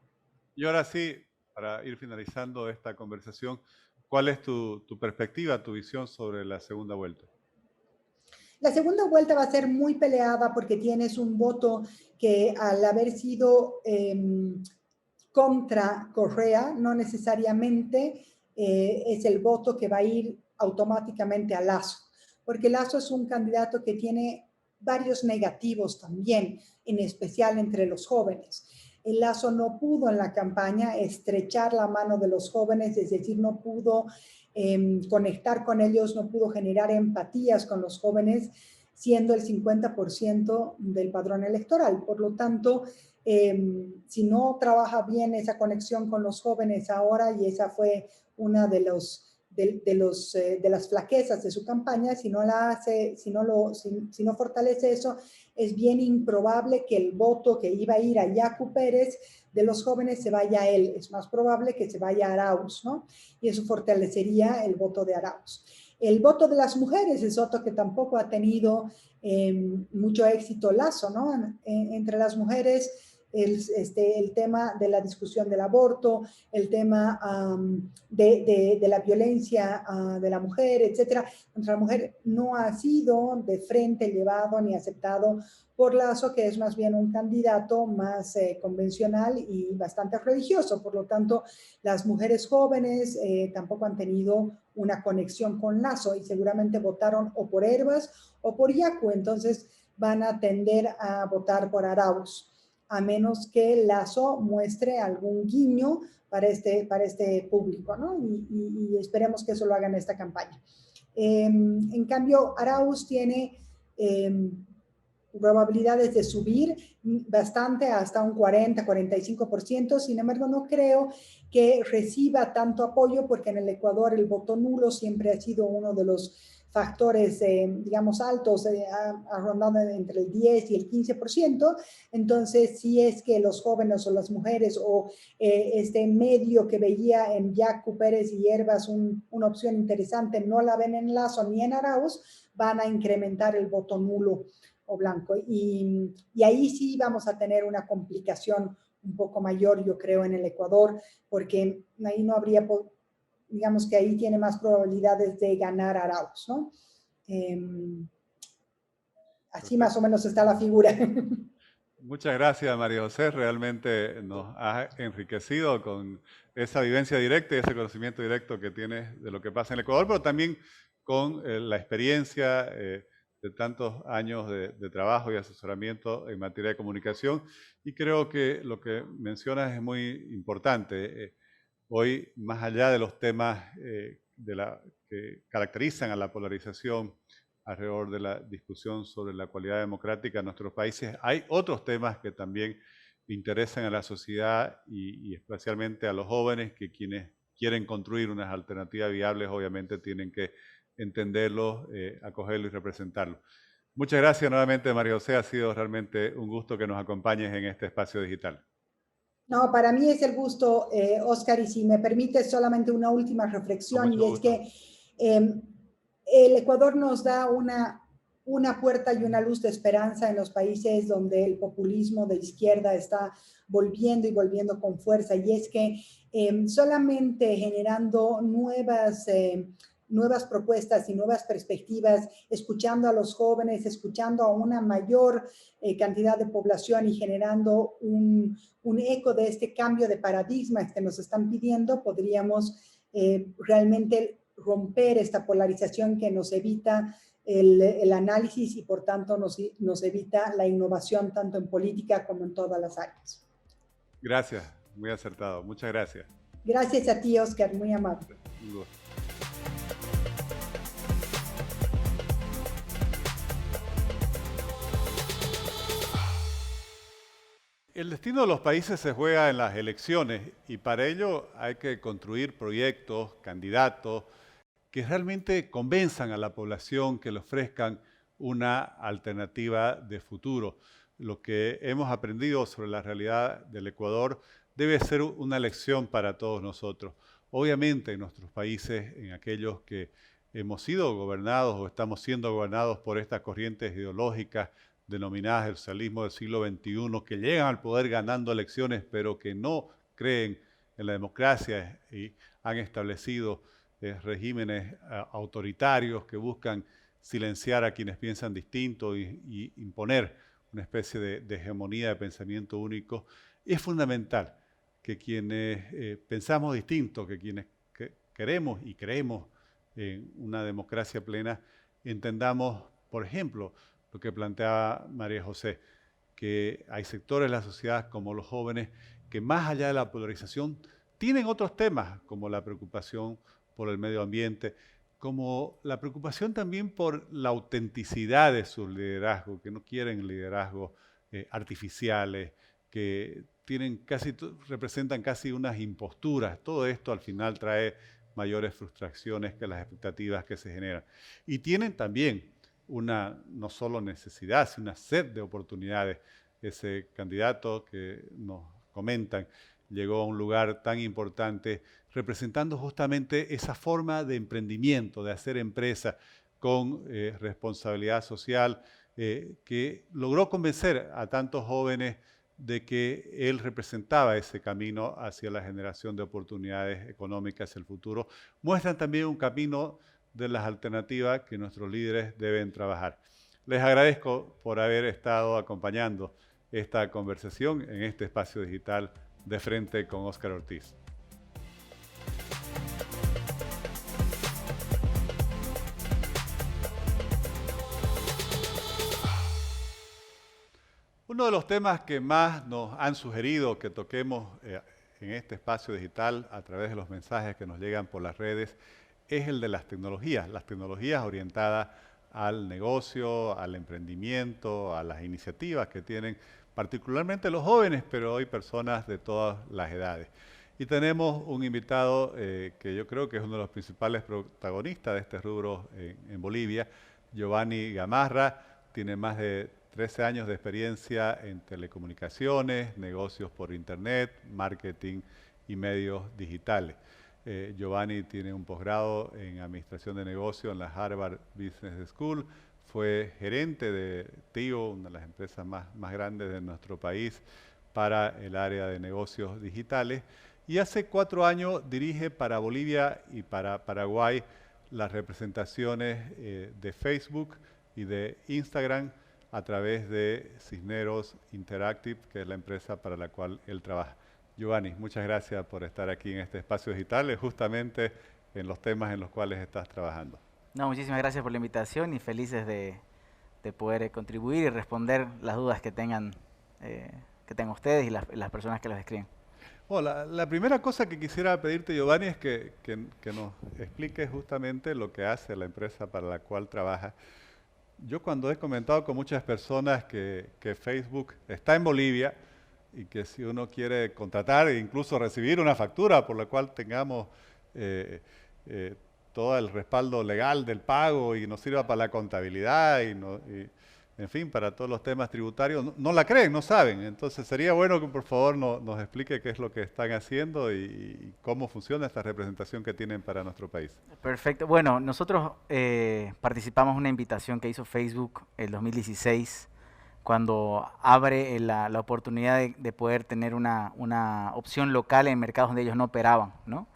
Y ahora sí, para ir finalizando esta conversación, ¿cuál es tu perspectiva, tu visión sobre la segunda vuelta? La segunda vuelta va a ser muy peleada porque tienes un voto que al haber sido contra Correa, no necesariamente es el voto que va a ir automáticamente a Lasso, porque Lasso es un candidato que tiene varios negativos también, en especial entre los jóvenes. El Lasso no pudo en la campaña estrechar la mano de los jóvenes, es decir, no pudo conectar con ellos, no pudo generar empatías con los jóvenes, siendo el 50% del padrón electoral. Por lo tanto, si no trabaja bien esa conexión con los jóvenes ahora, y esa fue una de las flaquezas de su campaña, si no la hace, si no fortalece eso, es bien improbable que el voto que iba a ir a Yacu Pérez de los jóvenes se vaya a él. Es más probable que se vaya a Arauz, ¿no? Y eso fortalecería el voto de Arauz. El voto de las mujeres es otro que tampoco ha tenido mucho éxito Lasso, ¿no? Entre las mujeres, el tema de la discusión del aborto, el tema de la violencia de la mujer, etcétera, contra la mujer no ha sido de frente llevado ni aceptado por Lasso, que es más bien un candidato más convencional y bastante religioso. Por lo tanto, las mujeres jóvenes tampoco han tenido una conexión con Lasso y seguramente votaron o por Hervas o por Yacu, entonces van a tender a votar por Arauz, a menos que Lasso muestre algún guiño para este público, ¿no? Y esperemos que eso lo haga en esta campaña. En cambio, Arauz tiene probabilidades de subir bastante hasta un 40-45%, sin embargo no creo que reciba tanto apoyo porque en el Ecuador el voto nulo siempre ha sido uno de los factores, digamos, altos, ha rondado entre el 10 y el 15%, entonces si es que los jóvenes o las mujeres o este medio que veía en Yacu Pérez y Hervas una opción interesante, no la ven en Lasso ni en Arauz, van a incrementar el voto nulo o blanco. Y ahí sí vamos a tener una complicación un poco mayor, yo creo, en el Ecuador, porque ahí no habría, digamos que ahí tiene más probabilidades de ganar Arauz, ¿no? Así más o menos está la figura. Muchas gracias, María José. Realmente nos ha enriquecido con esa vivencia directa y ese conocimiento directo que tienes de lo que pasa en el Ecuador, pero también con la experiencia de tantos años de trabajo y asesoramiento en materia de comunicación. Y creo que lo que mencionas es muy importante. Hoy, más allá de los temas que caracterizan a la polarización alrededor de la discusión sobre la cualidad democrática en nuestros países, hay otros temas que también interesan a la sociedad y especialmente a los jóvenes, que quienes quieren construir unas alternativas viables obviamente tienen que entenderlos, acogerlos y representarlos. Muchas gracias nuevamente, María José. Ha sido realmente un gusto que nos acompañes en este espacio digital. No, para mí es el gusto, Oscar, y si me permite solamente una última reflexión, y es que el Ecuador nos da una una puerta y una luz de esperanza en los países donde el populismo de izquierda está volviendo y volviendo con fuerza, y es que solamente generando nuevas propuestas y nuevas perspectivas, escuchando a los jóvenes, escuchando a una mayor cantidad de población y generando un eco de este cambio de paradigmas que nos están pidiendo, podríamos realmente romper esta polarización que nos evita el análisis y por tanto nos evita la innovación tanto en política como en todas las áreas. Gracias, muy acertado. Muchas gracias. Gracias a ti, Oscar, muy amable. Un gusto. El destino de los países se juega en las elecciones y para ello hay que construir proyectos, candidatos que realmente convenzan a la población, que le ofrezcan una alternativa de futuro. Lo que hemos aprendido sobre la realidad del Ecuador debe ser una lección para todos nosotros. Obviamente en nuestros países, en aquellos que hemos sido gobernados o estamos siendo gobernados por estas corrientes ideológicas denominadas el socialismo del siglo XXI, que llegan al poder ganando elecciones, pero que no creen en la democracia y han establecido regímenes autoritarios que buscan silenciar a quienes piensan distinto y imponer una especie de hegemonía de pensamiento único. Es fundamental que quienes pensamos distinto, que quienes queremos y creemos en una democracia plena, entendamos, por ejemplo, lo que planteaba María José, que hay sectores de la sociedad como los jóvenes que más allá de la polarización tienen otros temas como la preocupación por el medio ambiente, como la preocupación también por la autenticidad de sus liderazgos, que no quieren liderazgos artificiales, que representan casi unas imposturas. Todo esto al final trae mayores frustraciones que las expectativas que se generan. Y tienen también una no solo necesidad, sino una sed de oportunidades. Ese candidato que nos comentan llegó a un lugar tan importante representando justamente esa forma de emprendimiento, de hacer empresa con responsabilidad social, que logró convencer a tantos jóvenes de que él representaba ese camino hacia la generación de oportunidades económicas hacia el futuro. Muestran también un camino de las alternativas que nuestros líderes deben trabajar. Les agradezco por haber estado acompañando esta conversación en este espacio digital de Frente con Óscar Ortiz. Uno de los temas que más nos han sugerido que toquemos en este espacio digital a través de los mensajes que nos llegan por las redes es el de las tecnologías orientadas al negocio, al emprendimiento, a las iniciativas que tienen particularmente los jóvenes, pero hoy personas de todas las edades. Y tenemos un invitado que yo creo que es uno de los principales protagonistas de este rubro en Bolivia, Giovanni Gamarra, tiene más de 13 años de experiencia en telecomunicaciones, negocios por internet, marketing y medios digitales. Giovanni tiene un posgrado en Administración de Negocios en la Harvard Business School, fue gerente de TIO, una de las empresas más grandes de nuestro país, para el área de negocios digitales. Y hace 4 años dirige para Bolivia y para Paraguay las representaciones de Facebook y de Instagram a través de Cisneros Interactive, que es la empresa para la cual él trabaja. Giovanni, muchas gracias por estar aquí en este espacio digital, justamente en los temas en los cuales estás trabajando. No, muchísimas gracias por la invitación y felices de poder contribuir y responder las dudas que tengan ustedes y las personas que los escriben. Bueno, la primera cosa que quisiera pedirte, Giovanni, es que nos expliques justamente lo que hace la empresa para la cual trabajas. Yo cuando he comentado con muchas personas que Facebook está en Bolivia y que si uno quiere contratar e incluso recibir una factura por la cual tengamos todo el respaldo legal del pago y nos sirva para la contabilidad y en fin, para todos los temas tributarios, no la creen, no saben. Entonces sería bueno que por favor nos explique qué es lo que están haciendo y cómo funciona esta representación que tienen para nuestro país. Perfecto. Bueno, nosotros participamos en una invitación que hizo Facebook el 2016 cuando abre la oportunidad de poder tener una opción local en mercados donde ellos no operaban, ¿no?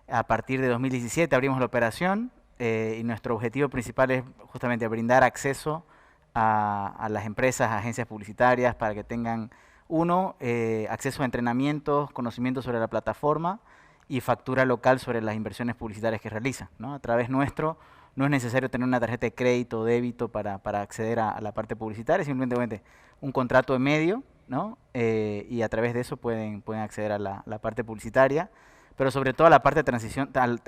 A partir de 2017 abrimos la operación y nuestro objetivo principal es justamente brindar acceso a las empresas, agencias publicitarias para que tengan, acceso a entrenamientos, conocimientos sobre la plataforma y factura local sobre las inversiones publicitarias que realizan, ¿no? A través nuestro no es necesario tener una tarjeta de crédito o débito para acceder a la parte publicitaria, simplemente un contrato de medio, ¿no? Y a través de eso pueden acceder a la parte publicitaria, pero sobre todo a la parte de transición al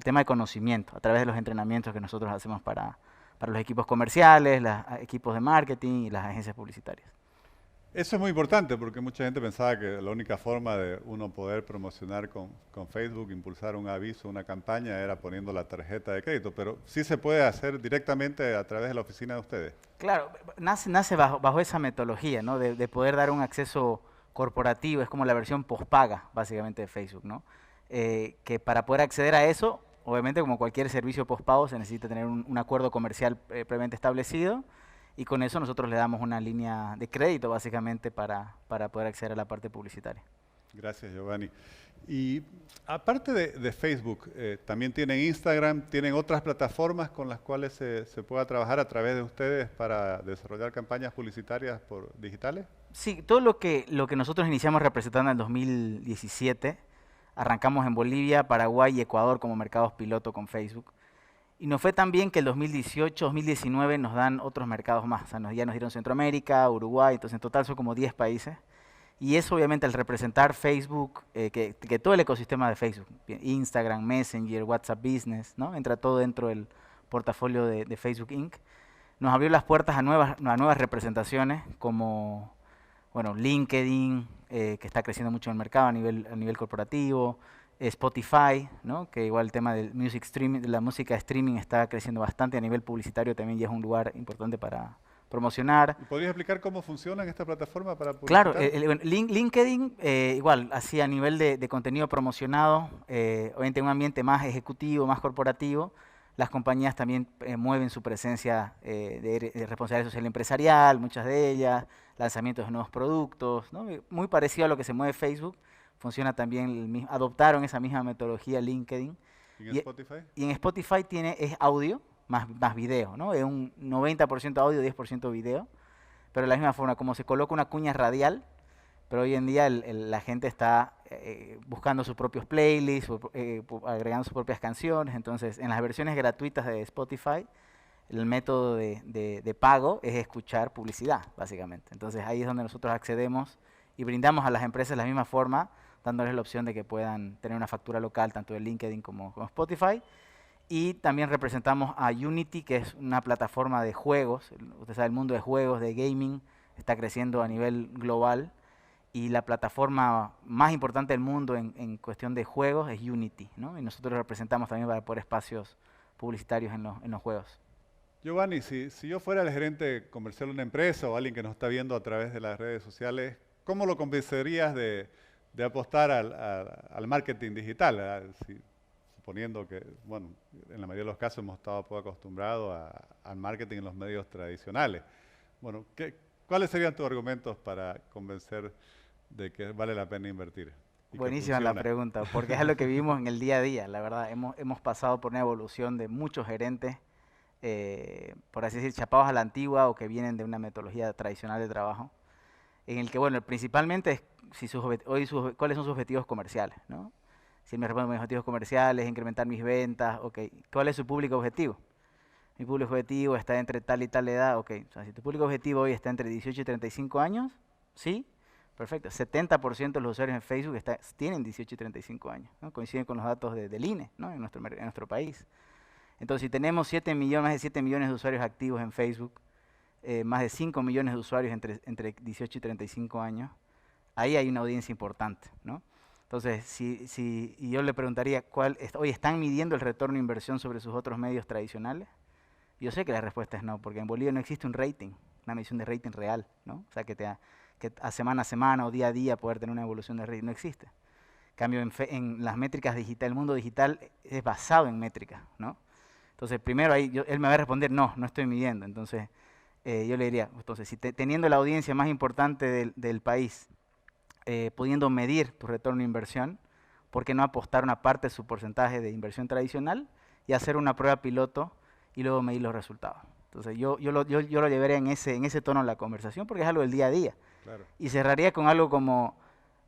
tema de conocimiento, a través de los entrenamientos que nosotros hacemos para los equipos comerciales, los equipos de marketing y las agencias publicitarias. Eso es muy importante porque mucha gente pensaba que la única forma de uno poder promocionar con Facebook, impulsar un aviso, una campaña, era poniendo la tarjeta de crédito, pero sí se puede hacer directamente a través de la oficina de ustedes. Claro, nace bajo esa metodología, ¿no? De poder dar un acceso corporativo, es como la versión postpaga, básicamente, de Facebook, ¿no? Que para poder acceder a eso, obviamente, como cualquier servicio postpago, se necesita tener un acuerdo comercial previamente establecido, y con eso nosotros le damos una línea de crédito, básicamente, para poder acceder a la parte publicitaria. Gracias, Giovanni. Y aparte de Facebook, también tienen Instagram, tienen otras plataformas con las cuales se pueda trabajar a través de ustedes para desarrollar campañas publicitarias digitales. Sí, todo lo que nosotros iniciamos representando en el 2017, arrancamos en Bolivia, Paraguay y Ecuador como mercados piloto con Facebook. Y nos fue tan bien que el 2018, 2019 nos dan otros mercados más. O sea, ya nos dieron Centroamérica, Uruguay, entonces en total son como 10 países. Y eso obviamente al representar Facebook, que todo el ecosistema de Facebook, Instagram, Messenger, WhatsApp Business, ¿no? Entra todo dentro del portafolio de Facebook Inc., nos abrió las puertas a nuevas representaciones como, bueno, LinkedIn, que está creciendo mucho en el mercado a nivel corporativo, Spotify, ¿no? Que igual el tema del music streaming, de la música streaming está creciendo bastante a nivel publicitario, también ya es un lugar importante para promocionar. ¿Podrías explicar cómo funciona esta plataforma para publicitar? Claro, LinkedIn igual, así a nivel de contenido promocionado, obviamente en un ambiente más ejecutivo, más corporativo, las compañías también mueven su presencia de responsabilidad social empresarial, muchas de ellas, lanzamientos de nuevos productos, ¿no? Muy parecido a lo que se mueve Facebook. Funciona también, adoptaron esa misma metodología LinkedIn. ¿Y en Spotify? Y en Spotify es audio más video, ¿no? Es un 90% audio, 10% video. Pero de la misma forma, como se coloca una cuña radial, pero hoy en día la gente está buscando sus propios playlists, agregando sus propias canciones. Entonces, en las versiones gratuitas de Spotify, el método de pago es escuchar publicidad, básicamente. Entonces, ahí es donde nosotros accedemos y brindamos a las empresas la misma forma, dándoles la opción de que puedan tener una factura local, tanto de LinkedIn como Spotify. Y también representamos a Unity, que es una plataforma de juegos. Usted sabe, el mundo de juegos, de gaming, está creciendo a nivel global. Y la plataforma más importante del mundo en cuestión de juegos es Unity, ¿no? Y nosotros representamos también para poner espacios publicitarios en los juegos. Giovanni, si yo fuera el gerente comercial de una empresa o alguien que nos está viendo a través de las redes sociales, ¿cómo lo convencerías de apostar al marketing digital? Suponiendo que, bueno, en la mayoría de los casos hemos estado poco acostumbrados al marketing en los medios tradicionales. Bueno, ¿cuáles serían tus argumentos para convencer de que vale la pena invertir? Buenísima la pregunta, porque es lo que vivimos en el día a día. La verdad, hemos pasado por una evolución de muchos gerentes, por así decir, chapados a la antigua o que vienen de una metodología tradicional de trabajo, en el que, bueno, principalmente es cuáles son sus objetivos comerciales, ¿no? Si me respondo mis objetivos comerciales, incrementar mis ventas, ok. ¿Cuál es su público objetivo? Mi público objetivo está entre tal y tal edad, ok. O sea, si tu público objetivo hoy está entre 18 y 35 años, ¿sí? Perfecto. 70% de los usuarios en Facebook tienen 18 y 35 años, ¿no? Coinciden con los datos del INE, ¿no? en nuestro país. Entonces, si tenemos más de 7 millones de usuarios activos en Facebook, más de 5 millones de usuarios entre 18 y 35 años, ahí hay una audiencia importante, ¿no? Entonces, y yo le preguntaría, hoy están midiendo el retorno de inversión sobre sus otros medios tradicionales, Yo sé que la respuesta es no, porque en Bolivia no existe un rating, una medición de rating real, ¿no? O sea, que a semana o día a día poder tener una evolución de rating, no existe. En cambio, en las métricas digitales, el mundo digital es basado en métricas, ¿no? Entonces, primero ahí él me va a responder, no estoy midiendo. Entonces, yo le diría, entonces, si teniendo la audiencia más importante del país, pudiendo medir tu retorno de inversión, ¿por qué no apostar una parte de su porcentaje de inversión tradicional y hacer una prueba piloto y luego medir los resultados? Entonces, yo lo llevaría en ese tono la conversación porque es algo del día a día. Claro. Y cerraría con algo como,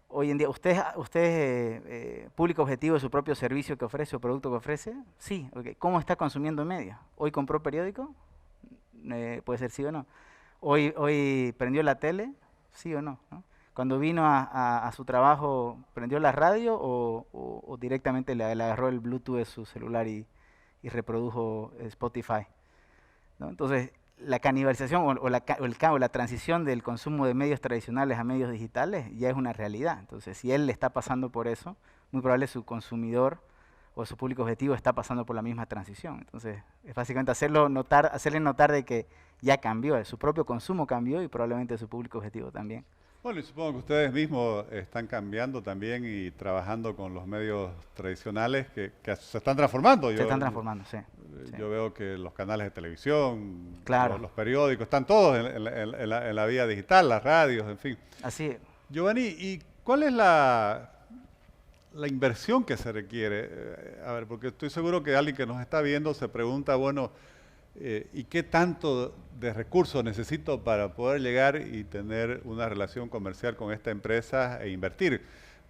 hoy en día, ¿usted es público objetivo de su propio servicio que ofrece o producto que ofrece? Sí. Okay. ¿Cómo está consumiendo medios? ¿Hoy compró periódico? Puede ser sí o no. ¿Hoy prendió la tele? Sí o no, ¿no? Cuando vino a su trabajo, ¿prendió la radio o directamente le agarró el Bluetooth de su celular y reprodujo Spotify? ¿No? Entonces, la canibalización o la transición del consumo de medios tradicionales a medios digitales ya es una realidad. Entonces, si él le está pasando por eso, muy probable su consumidor o su público objetivo está pasando por la misma transición. Entonces, es básicamente hacerle notar de que ya cambió, su propio consumo cambió y probablemente su público objetivo también. Bueno, y supongo que ustedes mismos están cambiando también y trabajando con los medios tradicionales que se están transformando. Se están transformando, sí. Yo veo que los canales de televisión, claro, los periódicos, están todos en la vía digital, las radios, en fin. Así es. Giovanni, ¿y cuál es la inversión que se requiere? A ver, porque estoy seguro que alguien que nos está viendo se pregunta, bueno, ¿y qué tanto de recursos necesito para poder llegar y tener una relación comercial con esta empresa e invertir?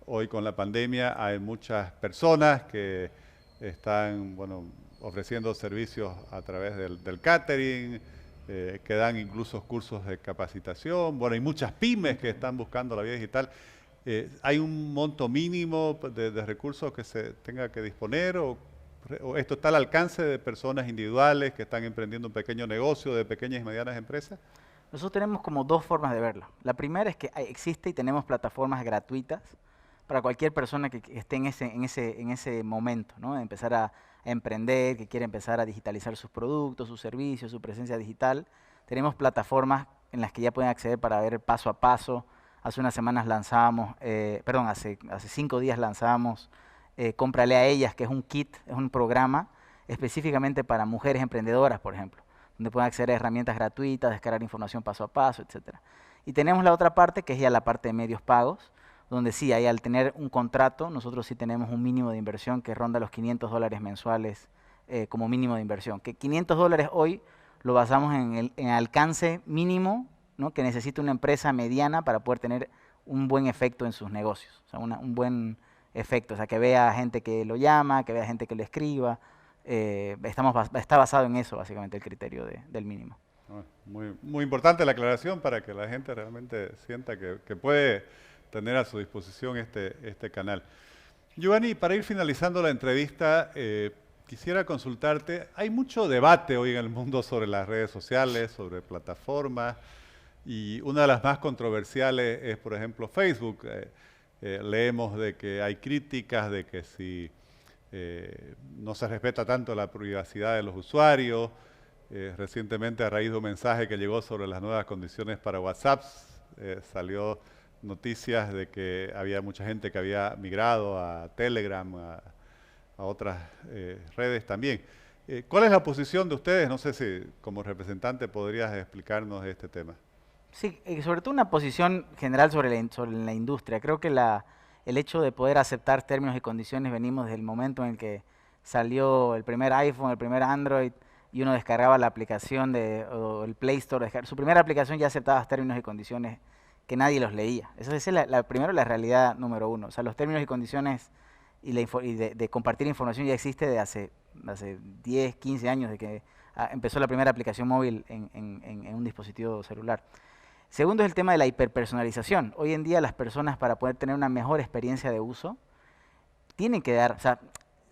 Hoy con la pandemia hay muchas personas que están, bueno, ofreciendo servicios a través del catering, que dan incluso cursos de capacitación. Bueno, hay muchas pymes que están buscando la vía digital. ¿Hay un monto mínimo de recursos que se tenga que disponer o esto está al alcance de personas individuales que están emprendiendo un pequeño negocio, de pequeñas y medianas empresas? Nosotros tenemos como dos formas de verlo. La primera es que existe y tenemos plataformas gratuitas para cualquier persona que esté en ese momento, ¿no? De empezar a emprender, que quiere empezar a digitalizar sus productos, sus servicios, su presencia digital. Tenemos plataformas en las que ya pueden acceder para ver paso a paso. Hace unas semanas lanzábamos, hace 5 días lanzábamos Cómprale a Ellas, que es un kit, es un programa específicamente para mujeres emprendedoras, por ejemplo, donde pueden acceder a herramientas gratuitas, descargar información paso a paso, etc. Y tenemos la otra parte, que es ya la parte de medios pagos, donde sí, ahí al tener un contrato, nosotros sí tenemos un mínimo de inversión que ronda los $500 mensuales como mínimo de inversión. Que $500 hoy lo basamos en el alcance mínimo, ¿no?, que necesita una empresa mediana para poder tener un buen efecto en sus negocios, o sea, un buen efecto, o sea, que vea gente que lo llama, que vea gente que lo escriba. Está basado en eso, básicamente, el criterio del mínimo. Muy, muy importante la aclaración para que la gente realmente sienta que puede tener a su disposición este canal. Giovanni, para ir finalizando la entrevista, quisiera consultarte. Hay mucho debate hoy en el mundo sobre las redes sociales, sobre plataformas, y una de las más controversiales es, por ejemplo, Facebook. Leemos de que hay críticas de que si no se respeta tanto la privacidad de los usuarios. Recientemente, a raíz de un mensaje que llegó sobre las nuevas condiciones para WhatsApp, salió noticias de que había mucha gente que había migrado a Telegram, a otras redes también. ¿Cuál es la posición de ustedes? No sé si como representante podrías explicarnos este tema. Sí, sobre todo una posición general sobre la industria. Creo que el hecho de poder aceptar términos y condiciones venimos desde el momento en el que salió el primer iPhone, el primer Android, y uno descargaba la aplicación o el Play Store. Su primera aplicación ya aceptaba términos y condiciones que nadie los leía. Esa es primero la realidad número uno. O sea, los términos y condiciones y de compartir información ya existe de hace 10, 15 años, de que empezó la primera aplicación móvil en un dispositivo celular. Segundo es el tema de la hiperpersonalización. Hoy en día las personas, para poder tener una mejor experiencia de uso, tienen que dar, o sea,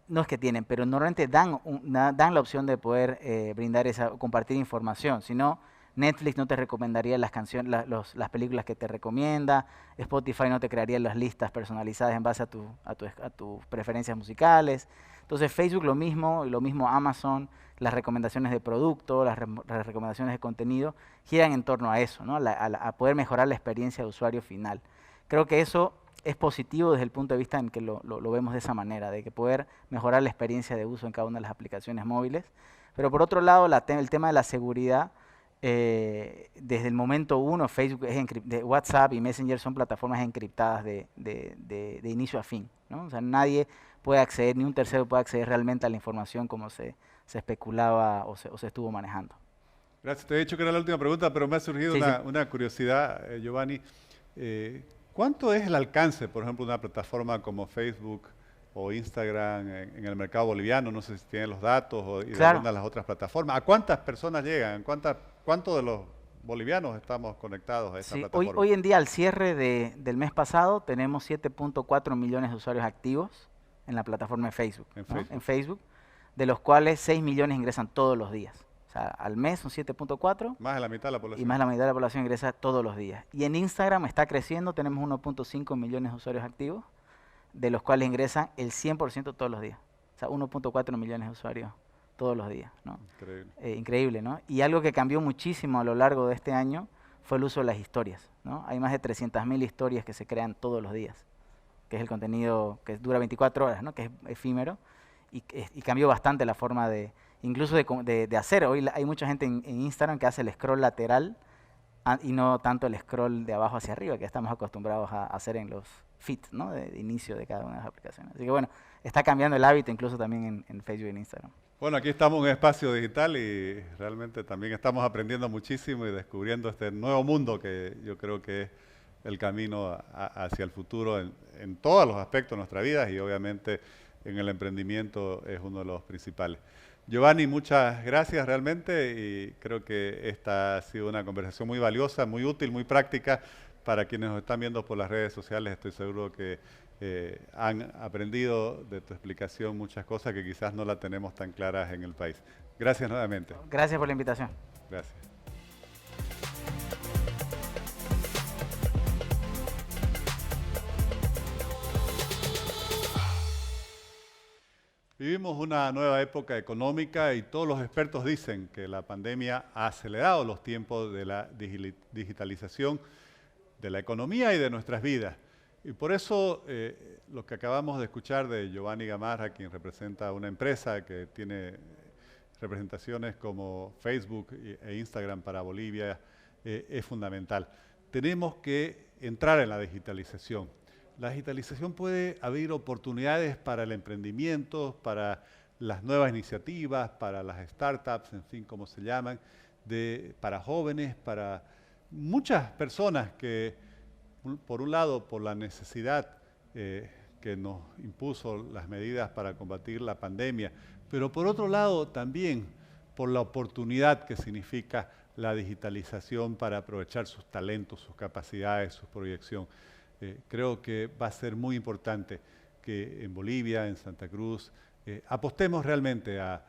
no es que tienen, pero normalmente dan la opción de poder brindar compartir información. Si no, Netflix no te recomendaría las canciones, las películas que te recomienda, Spotify no te crearía las listas personalizadas en base a tus preferencias musicales. Entonces Facebook lo mismo, y lo mismo Amazon, las recomendaciones de producto, las recomendaciones de contenido, giran en torno a eso, ¿no? A poder mejorar la experiencia de usuario final. Creo que eso es positivo desde el punto de vista en que lo vemos de esa manera, de que poder mejorar la experiencia de uso en cada una de las aplicaciones móviles. Pero por otro lado, el tema de la seguridad, desde el momento uno, Facebook WhatsApp y Messenger son plataformas encriptadas de inicio a fin, ¿no? O sea, nadie puede acceder, ni un tercero puede acceder realmente a la información como se especulaba o se estuvo manejando. Gracias. Te he dicho que era la última pregunta, pero me ha surgido una curiosidad, Giovanni. ¿Cuánto es el alcance, por ejemplo, de una plataforma como Facebook o Instagram en el mercado boliviano? No sé si tienen los datos y de alguna de las otras plataformas. ¿A cuántas personas llegan? ¿Cuántos de los bolivianos estamos conectados a esa plataforma? Hoy en día, al cierre del mes pasado, tenemos 7.4 millones de usuarios activos en la plataforma de Facebook, en Facebook, de los cuales 6 millones ingresan todos los días. O sea, al mes son 7.4. Más de la mitad de la población. Y más de la mitad de la población ingresa todos los días. Y en Instagram está creciendo, tenemos 1.5 millones de usuarios activos, de los cuales ingresan el 100% todos los días. O sea, 1.4 millones de usuarios todos los días, ¿no? Increíble. Increíble, ¿no? Y algo que cambió muchísimo a lo largo de este año fue el uso de las historias, ¿no? Hay más de 300.000 historias que se crean todos los días, que es el contenido que dura 24 horas, ¿no? Que es efímero, y cambió bastante la forma incluso de hacer. Hoy hay mucha gente en Instagram que hace el scroll lateral y no tanto el scroll de abajo hacia arriba, que estamos acostumbrados a hacer en los feeds, ¿no? de inicio de cada una de las aplicaciones. Así que bueno, está cambiando el hábito incluso también en Facebook y en Instagram. Bueno, aquí estamos en un espacio digital y realmente también estamos aprendiendo muchísimo y descubriendo este nuevo mundo que yo creo que es el camino hacia el futuro en todos los aspectos de nuestra vida y obviamente en el emprendimiento es uno de los principales. Giovanni, muchas gracias realmente y creo que esta ha sido una conversación muy valiosa, muy útil, muy práctica para quienes nos están viendo por las redes sociales. Estoy seguro que han aprendido de tu explicación muchas cosas que quizás no las tenemos tan claras en el país. Gracias nuevamente. Gracias por la invitación. Gracias. Vivimos una nueva época económica y todos los expertos dicen que la pandemia ha acelerado los tiempos de la digitalización de la economía y de nuestras vidas. Y por eso lo que acabamos de escuchar de Giovanni Gamarra, quien representa una empresa que tiene representaciones como Facebook e Instagram para Bolivia, es fundamental. Tenemos que entrar en la digitalización. La digitalización puede abrir oportunidades para el emprendimiento, para las nuevas iniciativas, para las startups, en fin, como se llaman, para jóvenes, para muchas personas que, por un lado, por la necesidad que nos impuso las medidas para combatir la pandemia, pero por otro lado también por la oportunidad que significa la digitalización para aprovechar sus talentos, sus capacidades, su proyección. Creo que va a ser muy importante que en Bolivia, en Santa Cruz, apostemos realmente a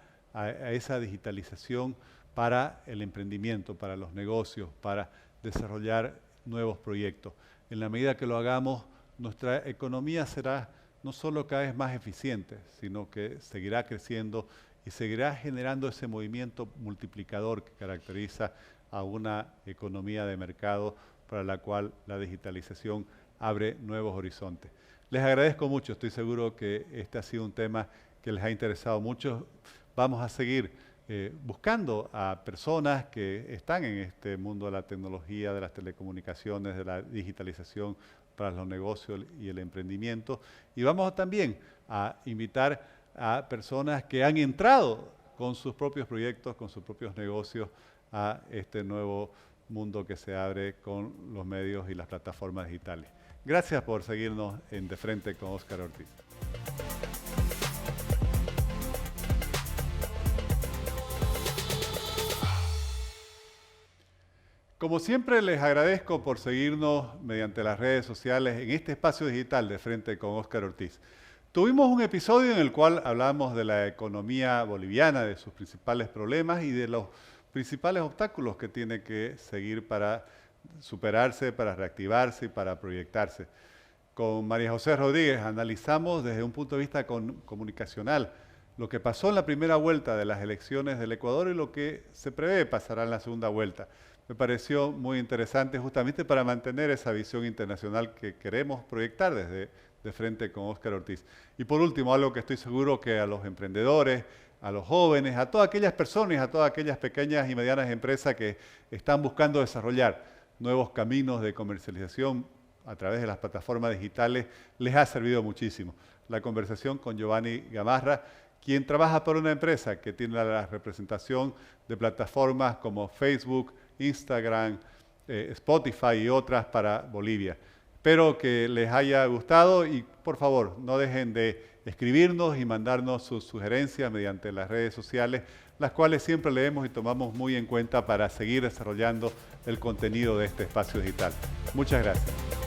esa digitalización para el emprendimiento, para los negocios, para desarrollar nuevos proyectos. En la medida que lo hagamos, nuestra economía será no solo cada vez más eficiente, sino que seguirá creciendo y seguirá generando ese movimiento multiplicador que caracteriza a una economía de mercado para la cual la digitalización abre nuevos horizontes. Les agradezco mucho, estoy seguro que este ha sido un tema que les ha interesado mucho. Vamos a seguir buscando a personas que están en este mundo de la tecnología, de las telecomunicaciones, de la digitalización para los negocios y el emprendimiento. Y vamos también a invitar a personas que han entrado con sus propios proyectos, con sus propios negocios a este nuevo mundo que se abre con los medios y las plataformas digitales. Gracias por seguirnos en De Frente con Óscar Ortiz. Como siempre, les agradezco por seguirnos mediante las redes sociales en este espacio digital De Frente con Óscar Ortiz. Tuvimos un episodio en el cual hablamos de la economía boliviana, de sus principales problemas y de los principales obstáculos que tiene que seguir para superarse, para reactivarse y para proyectarse. Con María José Rodríguez analizamos desde un punto de vista comunicacional lo que pasó en la primera vuelta de las elecciones del Ecuador y lo que se prevé pasará en la segunda vuelta. Me pareció muy interesante justamente para mantener esa visión internacional que queremos proyectar desde De Frente con Óscar Ortiz. Y por último, algo que estoy seguro que a los emprendedores, a los jóvenes, a todas aquellas personas, a todas aquellas pequeñas y medianas empresas que están buscando desarrollar nuevos caminos de comercialización a través de las plataformas digitales, les ha servido muchísimo. La conversación con Giovanni Gamarra, quien trabaja para una empresa que tiene la representación de plataformas como Facebook, Instagram, Spotify y otras para Bolivia. Espero que les haya gustado y por favor no dejen de escribirnos y mandarnos sus sugerencias mediante las redes sociales, las cuales siempre leemos y tomamos muy en cuenta para seguir desarrollando el contenido de este espacio digital. Muchas gracias.